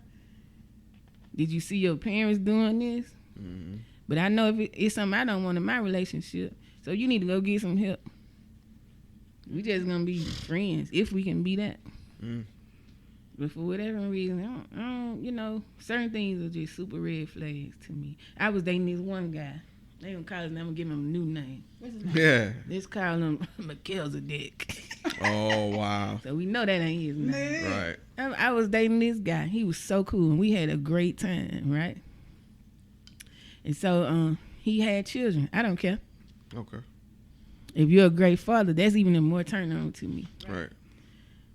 Did you see your parents doing this? Mm-hmm. But I know if it's something I don't want in my relationship, so you need to go get some help. We just gonna be friends if we can be that. Mm. But for whatever reason, I don't, you know, certain things are just super red flags to me. I was dating this one guy. They gonna call his name, I'm gonna give him a new name. What's his name? Yeah. Let's call him Melchizedek. Oh wow. So we know that ain't his name. Right. I was dating this guy. He was so cool, and we had a great time, right? And so he had children. I don't care. Okay. If you're a great father, that's even a more turn on to me. Right.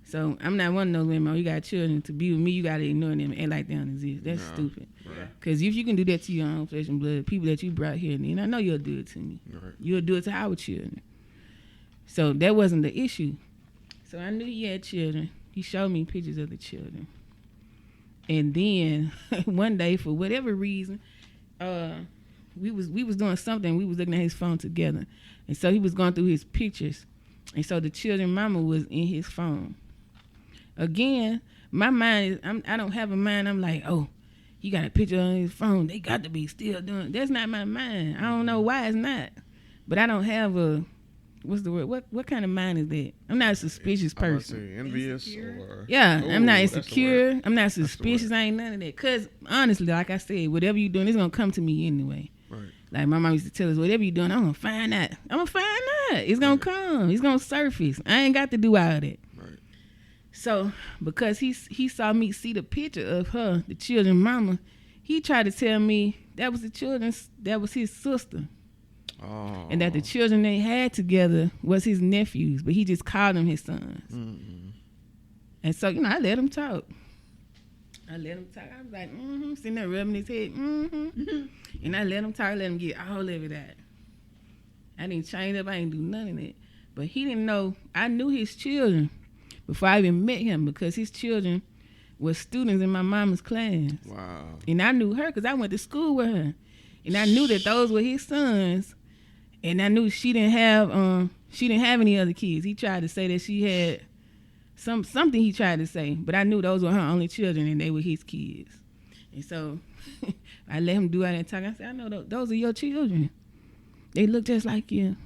So I'm not one of those women, oh, you got children, to be with me, you got to ignore them and act like they don't exist. That's No. stupid. Right. Because if you can do that to your own flesh and blood, people that you brought here, then I know you'll do it to me. Right. You'll do it to our children. So that wasn't the issue. So I knew he had children. He showed me pictures of the children. And then one day, for whatever reason, we was doing something. We was looking at his phone together. And so he was going through his pictures. And so the children mama was in his phone. Again, my mind is, I don't have a mind. I'm like, oh, he got a picture on his phone. They got to be still doing. That's not my mind. I don't know why it's not. But I don't have a, what's the word? What kind of mind is that? I'm not a suspicious person. Envious or Yeah, I'm not that's the insecure. word. I'm not suspicious. I ain't none of that. Cause honestly, like I said, whatever you doing, it's gonna come to me anyway. Right. Like my mom used to tell us, whatever you doing, I'm gonna find out. It's gonna come. It's gonna surface. I ain't got to do all that. Right. So because he saw me see the picture of her, the children's mama, he tried to tell me that was his sister. Oh. And that the children they had together was his nephews, but he just called them his sons. Mm-hmm. And so, I let him talk. I was like, sitting there rubbing his head, And I let him talk, let him get all of it out. I didn't change up, I didn't do none of that. But he didn't know, I knew his children before I even met him because his children were students in my mama's class. Wow. And I knew her because I went to school with her. And I knew that those were his sons. And I knew she didn't have any other kids. He tried to say that she had something he tried to say, but I knew those were her only children and they were his kids. And so I let him do all that talk. I said, I know those are your children. They look just like you.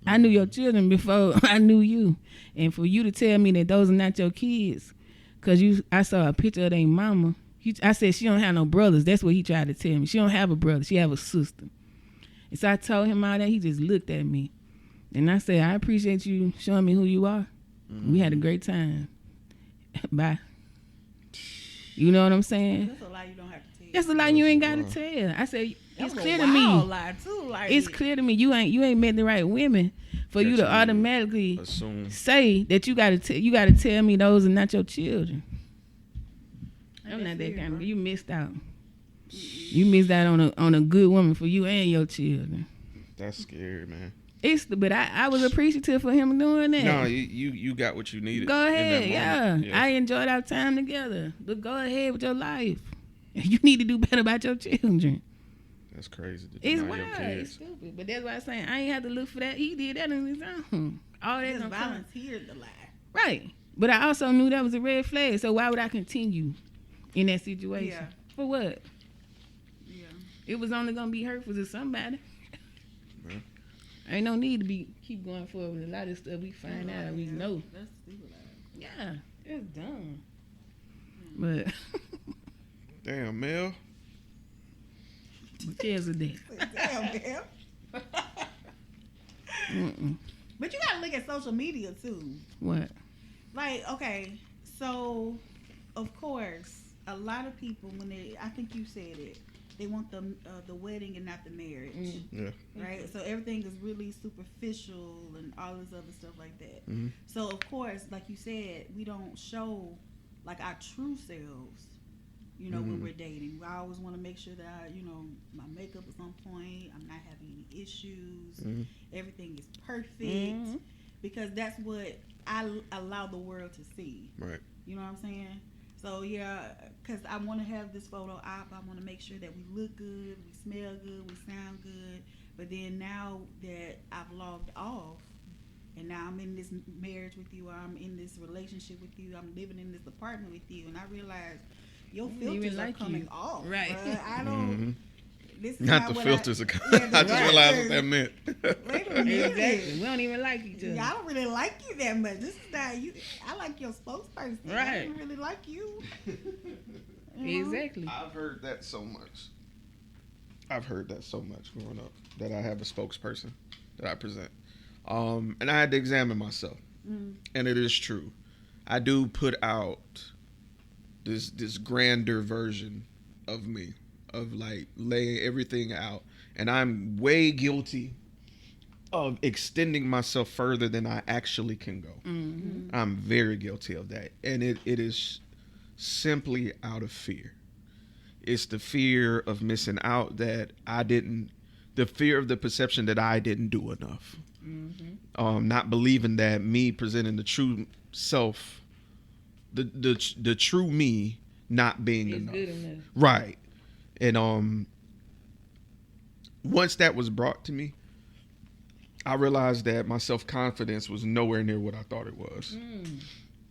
I knew your children before I knew you. And for you to tell me that those are not your kids, because I saw a picture of their mama. I said she don't have no brothers. That's what he tried to tell me. She don't have a brother. She have a sister. And so I told him all that. He just looked at me. And I said, I appreciate you showing me who you are. We had a great time. Bye. You know what I'm saying? That's a lie you don't have to tell. That's a lie you ain't got to tell. I said, it's clear to me. Lie too, like it's clear to me you ain't met the right women for you to automatically assume. Say that you got to tell me those are not your children. I'm not that kind of. You missed out. You missed out on a good woman for you and your children. That's scary, man. But I was appreciative for him doing that. No, you got what you needed. Go ahead, yeah. I enjoyed our time together. But go ahead with your life. You need to do better about your children. That's crazy. It's wild. It's stupid. But that's why I'm saying I ain't have to look for that. He did that on his own. All that just volunteered the lie. Right. But I also knew that was a red flag. So why would I continue in that situation? Yeah. For what? Yeah. It was only gonna be hurtful to somebody. Yeah. Ain't no need to keep going forward with a lot of stuff we find out. We know. That's stupid. Yeah. It's dumb. But damn, Mel. Who cares of that? Damn, Mel. But you gotta look at social media too. What? Like, okay, so of course, a lot of people I think you said it, they want the wedding and not the marriage. Yeah. Right? So everything is really superficial and all this other stuff like that. Mm-hmm. So of course, like you said, we don't show like our true selves, when we're dating. I always want to make sure that my makeup is on point, I'm not having any issues, everything is perfect, because that's what I allow the world to see. Right. You know what I'm saying? So yeah, because I want to have this photo op. I want to make sure that we look good, we smell good, we sound good. But then now that I've logged off, and now I'm in this marriage with you, or I'm in this relationship with you, I'm living in this apartment with you, and I realize your filters are coming off. Right. I don't. This is not the filters are coming. I just realized what that meant. Wait a minute. Exactly. We don't even like each other. Yeah, I don't really like you that much. This is not you. I like your spokesperson. Right. I don't really like you. Exactly. I've heard that so much growing up, that I have a spokesperson that I present. And I had to examine myself. And it is true. I do put out this grander version of me, of like laying everything out. And I'm way guilty of extending myself further than I actually can go. I'm very guilty of that. And it is simply out of fear. It's the fear of missing out, the fear of the perception that I didn't do enough. Not believing that me presenting the true self, the true me not being enough. Good enough. Right. And once that was brought to me, I realized that my self-confidence was nowhere near what I thought it was.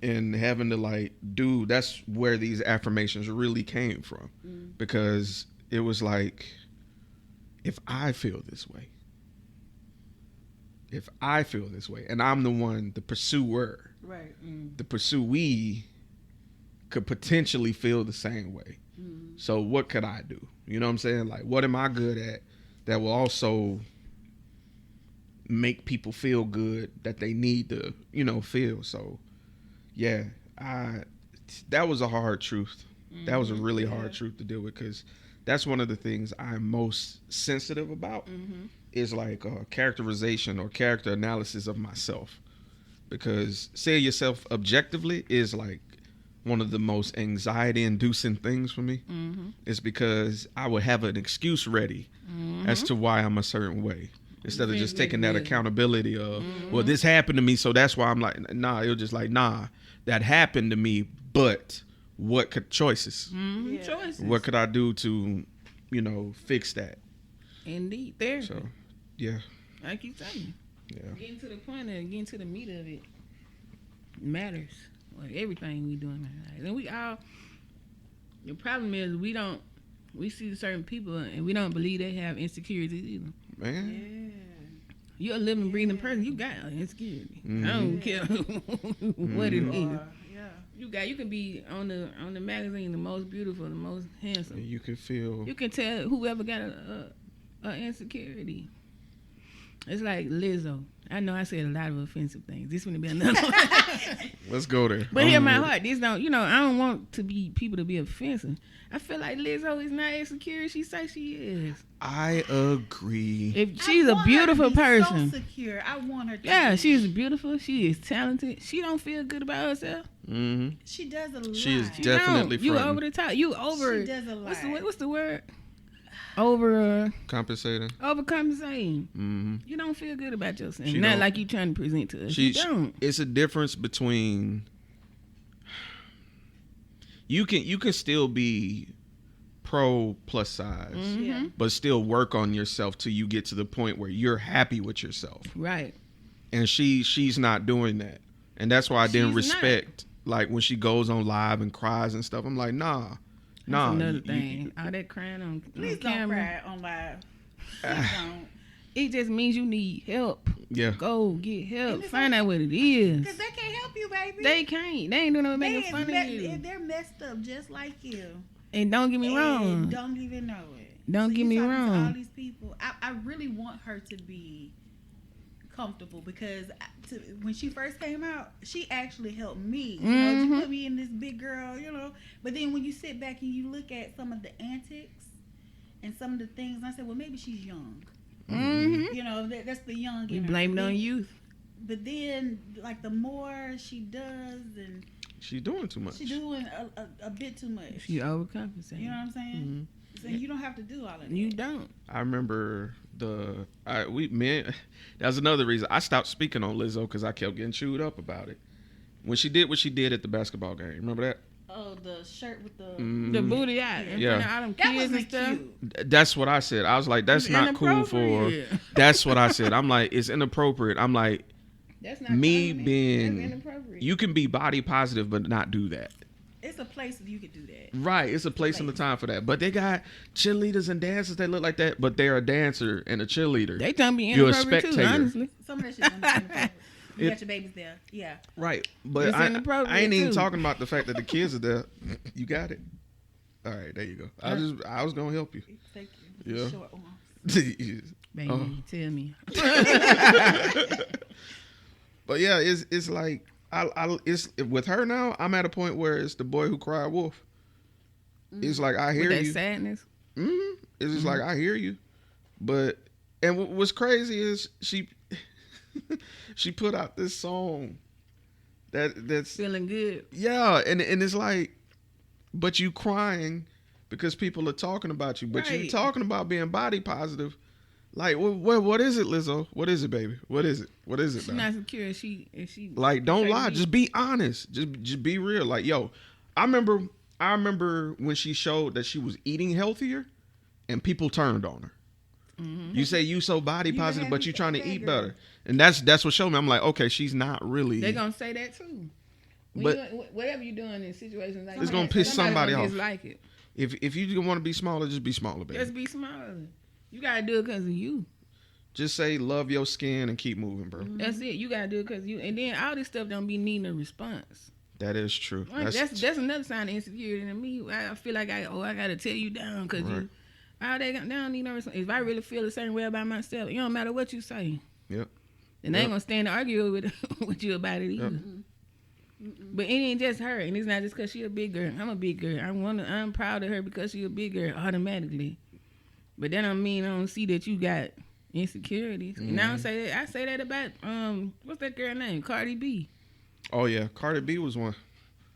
And having to that's where these affirmations really came from. Because it was like, if I feel this way, if I feel this way, and I'm the one, the pursuer, Right. the pursuee could potentially feel the same way. So what could I do? You know what I'm saying? Like, what am I good at that will also make people feel good that they need to, feel? So, yeah, that was a hard truth. That was a really hard truth to deal with, because that's one of the things I'm most sensitive about is like characterization or character analysis of myself. Because seeing yourself objectively is like one of the most anxiety-inducing things for me. It's because I would have an excuse ready as to why I'm a certain way, instead of just taking that accountability of, well, this happened to me, so that's why I'm like, nah. It was just like, nah, that happened to me, but what could choices? Choices. What could I do to, fix that? Indeed, therapy. So, yeah. I keep telling you. Yeah. Getting to the point of getting to the meat of it matters. Like everything we doing matters. And we all, the problem is we see certain people and we don't believe they have insecurities either. Man. You're a living, breathing person. You got insecurity. I don't care what it is. You can be on the magazine the most beautiful, the most handsome. And you can feel. You can tell whoever got a insecurity. It's like Lizzo. I know I said a lot of offensive things. This one to be another one. Let's go there. But hear my heart. This don't. I don't want people to be offensive. I feel like Lizzo is not as secure as she says she is. I agree. If she's a beautiful person, so secure. I want her to. Yeah, she's beautiful. She is talented. She don't feel good about herself. She does a lot. She is definitely you fronting. over the top. You over. She does a lot. What's the word? Overcompensating. You don't feel good about yourself. She Not don't. like you trying to present to us. You don't. It's a difference between. You can still be pro plus size, but still work on yourself till you get to the point where you're happy with yourself. Right. And she's not doing that, and that's why I didn't respect like when she goes on live and cries and stuff. I'm like, nah. That's another thing. All that crying on Please camera. don't cry on live. Please don't. It just means you need help. Yeah. Go get help. Find out what it is. Because they can't help you, baby. They can't. They ain't doing no making fun of you. They're messed up just like you. And don't get me wrong. Don't even know it. Don't get me wrong. All these people. I really want her to be comfortable, because when she first came out, she actually helped me. She put me in this big girl, But then when you sit back and you look at some of the antics and some of the things, I said, well, maybe she's young. That's the young. We blame it on youth. But then, like, the more she does, and she's doing too much. She's doing a bit too much. She overcompensating. You know what I'm saying? So you don't have to do all of that. You don't. I remember that's another reason I stopped speaking on Lizzo, because I kept getting chewed up about it. When she did what she did at the basketball game, remember that? Oh, the shirt with the booty out in front of all them kids and stuff. Cute. That's what I said. I was like, that's not cool for. That's what I said. I'm like, it's inappropriate. I'm like, that's not me funny. being. That's inappropriate. You can be body positive, but not do that. It's a place that you could do that. Right, it's a place and a time for that. But they got cheerleaders and dancers that look like that, but they're a dancer and a cheerleader. They trying to be You're a inappropriate too, spectator. honestly. Some of that shit's inappropriate. You got your babies there. Yeah. Right, but It's I inappropriate, ain't even too. talking about the fact that the kids are there. You got it. All right, there you go. I was gonna help you. Thank you. Yeah. Short arms. Baby, tell me. But yeah, it's like it's with her now. I'm at a point where it's the boy who cried wolf. It's like I hear With that you. sadness. It's just like I hear you, but what's crazy is she put out this song that's Feeling good. yeah, and it's like, but you crying because people are talking about you, but you Right. talking about being body positive. Like, what is it, Lizzo? What is it, baby? What is it? What is it? She's now? not secure. If she Like, don't trying to lie. be- Just be honest. Just be real. Like, yo, I remember when she showed that she was eating healthier, and people turned on her. You say you so body positive, but you trying to eat better, and that's what showed me. I'm like, okay, she's not really. They're gonna say that too. But whatever you're doing in situations like it's that, gonna piss somebody off. Like it. If you want to be smaller, just be smaller, baby. Just be smaller. You gotta do it because of you. Just say love your skin and keep moving, bro. That's it. You gotta do it because you. And then all this stuff don't be needing a response. That is true. Like, that's another sign of insecurity in me. I feel like I gotta tear you down because Right. they don't need no response. If I really feel the same way about myself, it don't matter what you say. Yep. And I ain't gonna stand to argue with you about it either. Yep. But it ain't just her, and it's not just because she a big girl. I'm a big girl. I'm proud of her because she a big girl automatically. But that don't mean I don't see that you got insecurities. And I don't say that. I say that about what's that girl name? Cardi B. Oh yeah, Cardi B was one.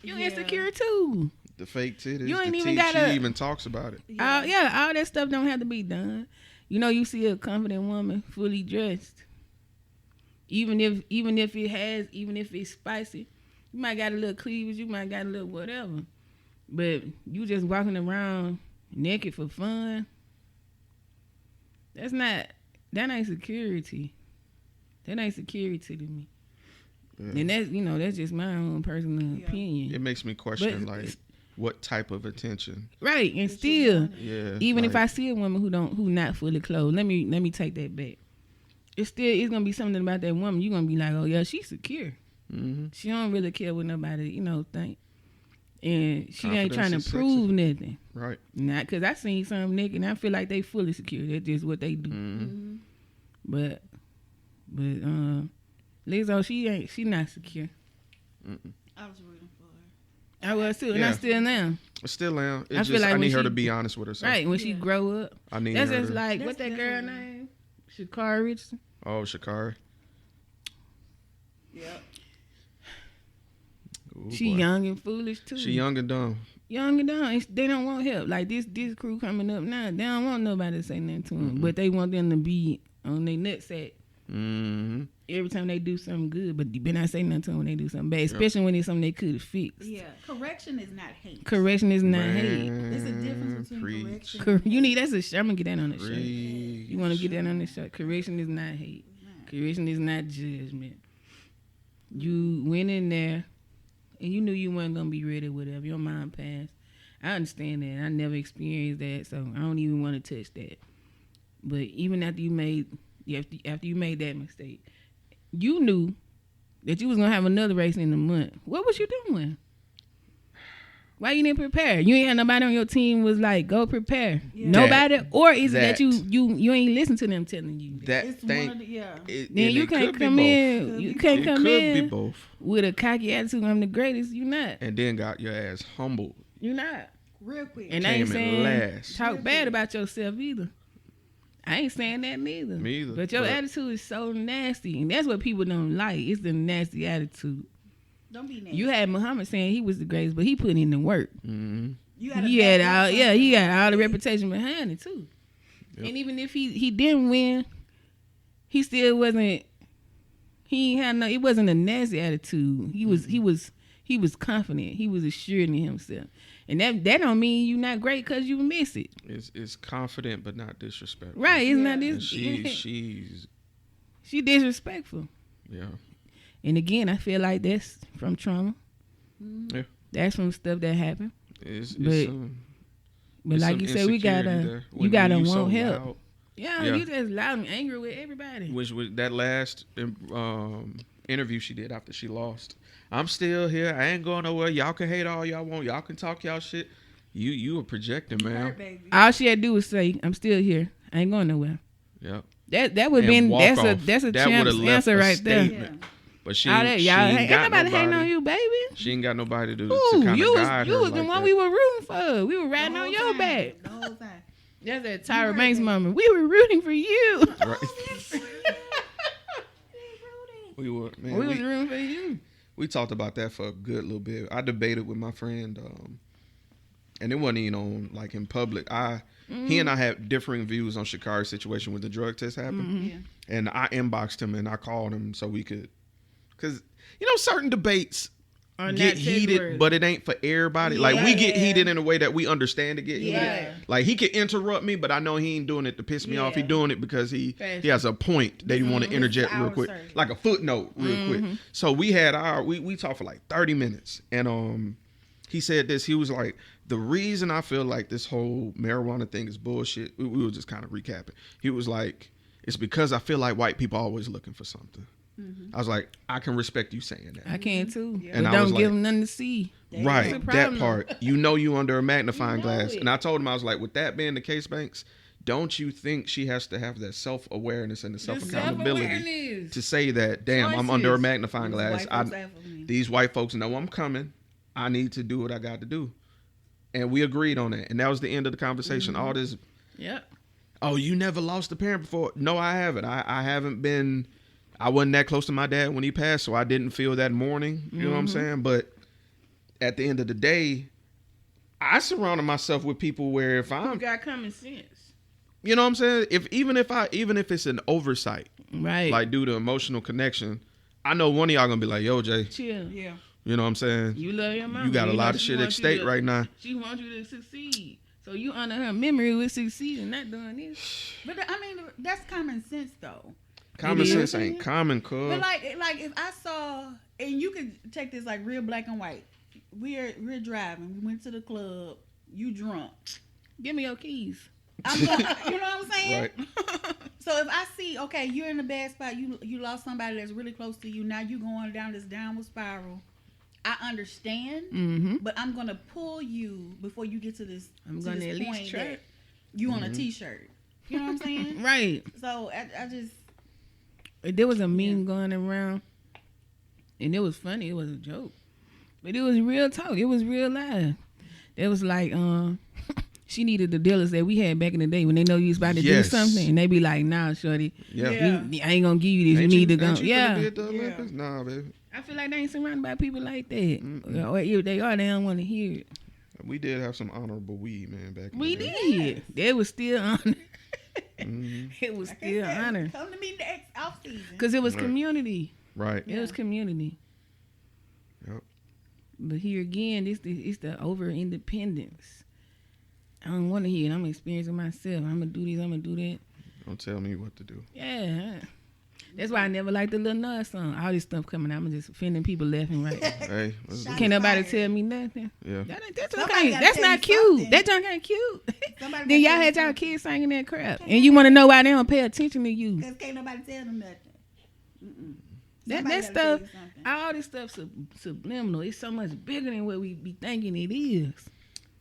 You insecure too. The fake titties. You ain't the even teeth, gotta- She even talks about it. All that stuff don't have to be done. You know, you see a confident woman fully dressed. Even if it's spicy, you might got a little cleavage, you might got a little whatever. But you just walking around naked for fun. That ain't security. That ain't security to me. Yeah. And that's just my own personal opinion. It makes me question But- like what type of attention. Right, and still, Yeah. even if like, I see a woman who not fully clothed, let me take that back. It's gonna be something about that woman. You're gonna be like, oh yeah, she's secure. Mm-hmm. She don't really care what nobody think, and she ain't trying Confidence to is prove sexy. nothing. Right. Not because I seen some nigga and I feel like they fully secure. That's just what they do. Mm-hmm. But Lizzo, she not secure. I was rooting for her. I was too, and I Yeah. still am. Still am. I feel like I when need her she- to be honest with herself. Right when she grow up, I need that's her just to, like That's what that girl definitely- name? Shakara Richardson. Oh, Shakari. Yep. Ooh, She boy. young and foolish too. She young and dumb. Young and dumb. They don't want help. Like this crew coming up now, they don't want nobody to say nothing to them, but they want them to be on their nutsack Mm-hmm. every time they do something good. But you better not say nothing to them when they do something bad, especially when it's something they could have fixed. Yeah. Correction is not hate. Correction is not hate. There's a difference between Preach. correction. You need I'm gonna get that on the shirt. Preach. You want to get that on the shirt? Correction is not hate. Correction is not judgment. You went in there and you knew you weren't gonna be ready, whatever. Your mind passed. I understand that. I never experienced that, so I don't even want to touch that. But even after you made that mistake, you knew that you was gonna have another race in a month. What was you doing? Why you didn't prepare? You ain't had nobody on your team was like, go prepare. Yeah. Nobody, or is it that That. you ain't listen to them telling you? That It's thing. one of the, yeah. Then you can't come in. You can't It come could in be both. with a cocky attitude. I'm the greatest. You not. And then got your ass humbled. You not. Real quick. And I ain't Came in saying last. talk bad about yourself either. I ain't saying that neither. Me either, But your but- attitude is so nasty, and that's what people don't like. It's the nasty attitude. Don't be nasty. You had Muhammad saying he was the greatest, but he put in the work. Mm-hmm. You gotta He back had up all, something. he got all the reputation behind it too. Yep. And even if he didn't win, he still wasn't. He ain't had no. It wasn't a nasty attitude. He was confident. He was assured in himself, and that don't mean you not great because you miss it. It's confident but not disrespectful. Right? It's not And this. she's She disrespectful. yeah. And again, I feel like that's from trauma. Yeah. That's from stuff that happened. It's But it's like some you said, we insecurity gotta there. you When gotta you so want help. loud, Yeah, Yeah. you just loud and angry with everybody. which was that last interview she did after she lost. I'm still here. I ain't going nowhere. Y'all can hate all y'all want. Y'all can talk y'all shit. You were projecting, man. Hurt, baby. All she had to do was say, "I'm still here. I ain't going nowhere." Yep. That would have And been walk that's off. a That champ's would've left answer a right there. statement. But she All ain't, that she y'all ain't ain't got nobody hating nobody. on you, baby. She ain't got nobody to Ooh, kind of you guide was her the like one that. we were rooting for. We were riding The on whole your time. back. The whole time. That's that Tyra right, Banks baby. moment. We were rooting for you. Right. we were, man. We was rooting for you. We talked about that for a good little bit. I debated with my friend, and it wasn't even on like in public. He and I had differing views on Shakari's situation when the drug test happened, Yeah. and I inboxed him and I called him so we could, because certain debates Or get not heated, February. but it ain't for everybody. Like we get Yeah. heated in a way that we understand to get heated. Yeah. Like he could interrupt me, but I know he ain't doing it to piss me off. He Yeah. doing it because he Fashion. has a point that he want to interject real our quick, service. like a footnote real quick. So we had we talked for like 30 minutes, and he said this. He was like, the reason I feel like this whole marijuana thing is bullshit. We were just kind of recapping. He was like, it's because I feel like white people are always looking for something. I was like, I can respect you saying that. I can too. Yeah. And But I was don't give like- them nothing to see. Right, That's the that problem. part. You under a magnifying You know glass. it. And I told him, I was like, with that being the case, Banks, don't you think she has to have that self-awareness and the self-accountability self-awareness. to say that, damn, I'm under a Choices. magnifying glass. White folks have for me. These white folks know I'm coming. I need to do what I got to do. And we agreed on that. And that was the end of the conversation. All this, Yep. oh, you never lost a parent before. No, I haven't. I haven't been, I wasn't that close to my dad when he passed, so I didn't feel that mourning. You know what I'm saying? But at the end of the day, I surrounded myself with people where if Who I'm, got common sense? you know what I'm saying? Even if it's an oversight, Right. like due to emotional connection, I know one of y'all gonna be like, yo, Jay, chill. Yeah. you know what I'm saying? You love your mama. You got a know lot of she shit at wants you stake to- right now. She wants you to succeed. So you honor her memory with succeeding, not doing this. But I mean, that's common sense though. Common It sense is. ain't common, cuz. But like if I saw, and you could take this like real black and white. We're driving. We went to the club. You drunk. Give me your keys. I'm gonna, you know what I'm saying? Right. So if I see, okay, you're in a bad spot. You lost somebody that's really close to you. Now you going down this downward spiral. I understand, Mm-hmm. but I'm gonna pull you before you get to this. I'm to gonna this at least point try. that you on a t-shirt. You know what I'm saying? Right. So I just There was a meme going around, and it was funny. It was a joke, but it was real talk. It was real life. It was like, she needed the dealers that we had back in the day when they know you was about to Yes. do something, and they be like, "Nah, shorty, Yeah. Yeah. I ain't gonna give you this. Ain't you need to go." ain't you finna Yeah, be at the Yeah. Olympics? Nah, baby. I feel like they ain't surrounded by people like that. Or if they are, they don't want to hear it. We did have some honorable weed, man, back in We the day. did. They was still honored. Mm-hmm. It was like I still said, honored come to me next off season. because it was Right. community. Right. It was community. Yep. But here again, it's the over independence. I don't want to hear it. I'm experiencing myself. I'm gonna do this. I'm gonna do that. Don't tell me what to do. Yeah. That's why I never liked the Lil Nas song. All this stuff coming out, I'm just offending people left and right. Hey, let's do Shot it. Can't nobody fired. tell me nothing. Yeah. Somebody gotta That's tell not you cute. something. That junk ain't cute. Somebody Then y'all gotta had tell y'all you kids singing that crap, and you want to know why they don't pay attention to you. Because can't nobody tell them nothing. That Somebody stuff, gotta tell you something. all this stuff subliminal. It's so much bigger than what we be thinking it is.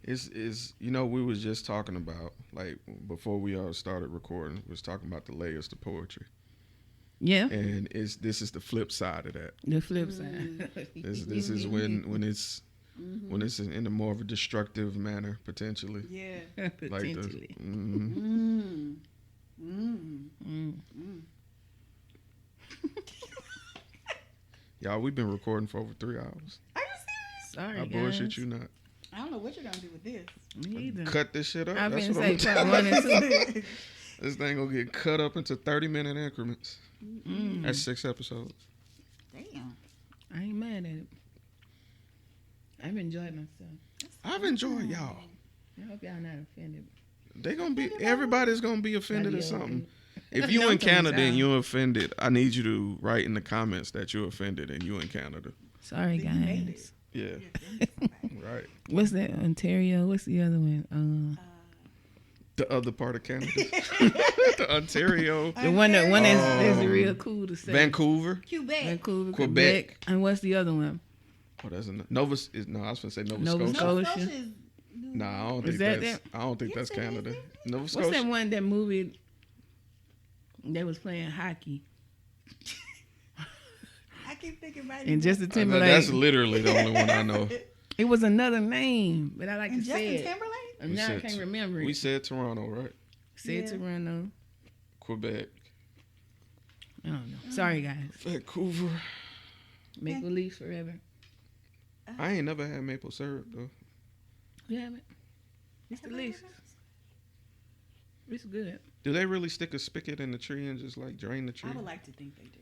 It's you know, we was just talking about, like, before we all started recording, we was talking about the layers to poetry. Yeah, And this is the flip side of that. the flip side. This is when it's in a more of a destructive manner, potentially. Yeah. Like the, Potentially. mhm. Y'all, we've been recording for over 3 hours. Are you serious? Sorry, I guys. bullshit you not. I don't know what you're gonna do with this. Me either. Cut this shit up. I've That's been what I'm say gonna part do. 1 and 2. This thing gonna get cut up into 30-minute increments. That's 6 episodes. Damn. I ain't mad at it. I've enjoyed myself. I've enjoyed y'all. I hope y'all not offended. Everybody's gonna be offended Might at be something. offended. If you No, in Canada sometimes. and you're offended, I need you to write in the comments that you're offended and you in Canada. Sorry, Then you made guys. Yeah, right. What's that? Ontario. What's the other one? The other part of Canada, the Ontario, The one that's real cool to say. Vancouver. Quebec. Vancouver, Quebec. Quebec. And what's the other one? Oh, that's Nova. No, I was gonna say Nova Nova Scotia. Scotia. Scotia is- Nah, I don't Is think that that's. that? I don't think Yes, that's it is, Canada. isn't it? Nova What's Scotia. that one that movie? They was playing hockey. I keep thinking right. And Justin That's Timberlake. literally the only one I know. It was another name, but I like And to say Justin it. Timberlake. And We now I said can't t- remember it. We said Toronto, right? Say Yeah. Toronto. Quebec, I don't know. Sorry, guys. Vancouver. Make believe forever. I ain't never had maple syrup though. You have it? It's delicious. It's good. Do they really stick a spigot in the tree and just like drain the tree? I would like to think they do.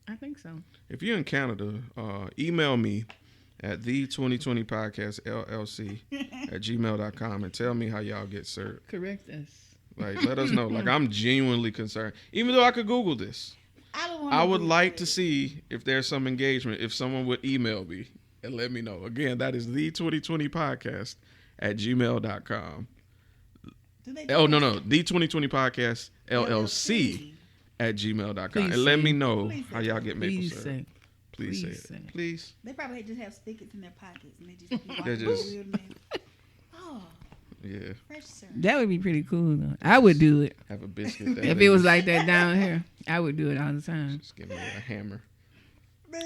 I think so. If you're in Canada, email me at the2020podcastllc@gmail.com and tell me how y'all get served. Correct us. Like, let us know. Like, I'm genuinely concerned. Even though I could Google this, I don't want. I would like to see if there's some engagement. If someone would email me and let me know. Again, that is the2020podcast@gmail.com. Do they Oh, no. The2020podcast ButtaSoFli@gmail.com. Please And let say. me know Please how say. y'all get maple Please syrup. say. Please say Please it. say. Please. They probably just have stickers in their pockets and they just keep They're just- real name. Oh, Yeah. fresh syrup. That would be pretty cool though. I would do it. Have a biscuit. That If they it was just- like that down here, I would do it all the time. Just give me a hammer.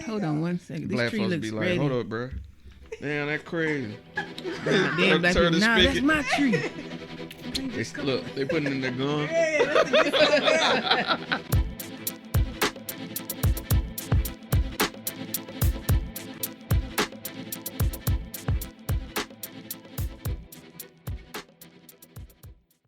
Hold on one second. This Black tree folks looks be like, ready. hold up, bro. Damn, that crazy. Then black Turn people, the nah, that's spigot. my tree. Look, they putting in their gun. Yeah, that's a good one.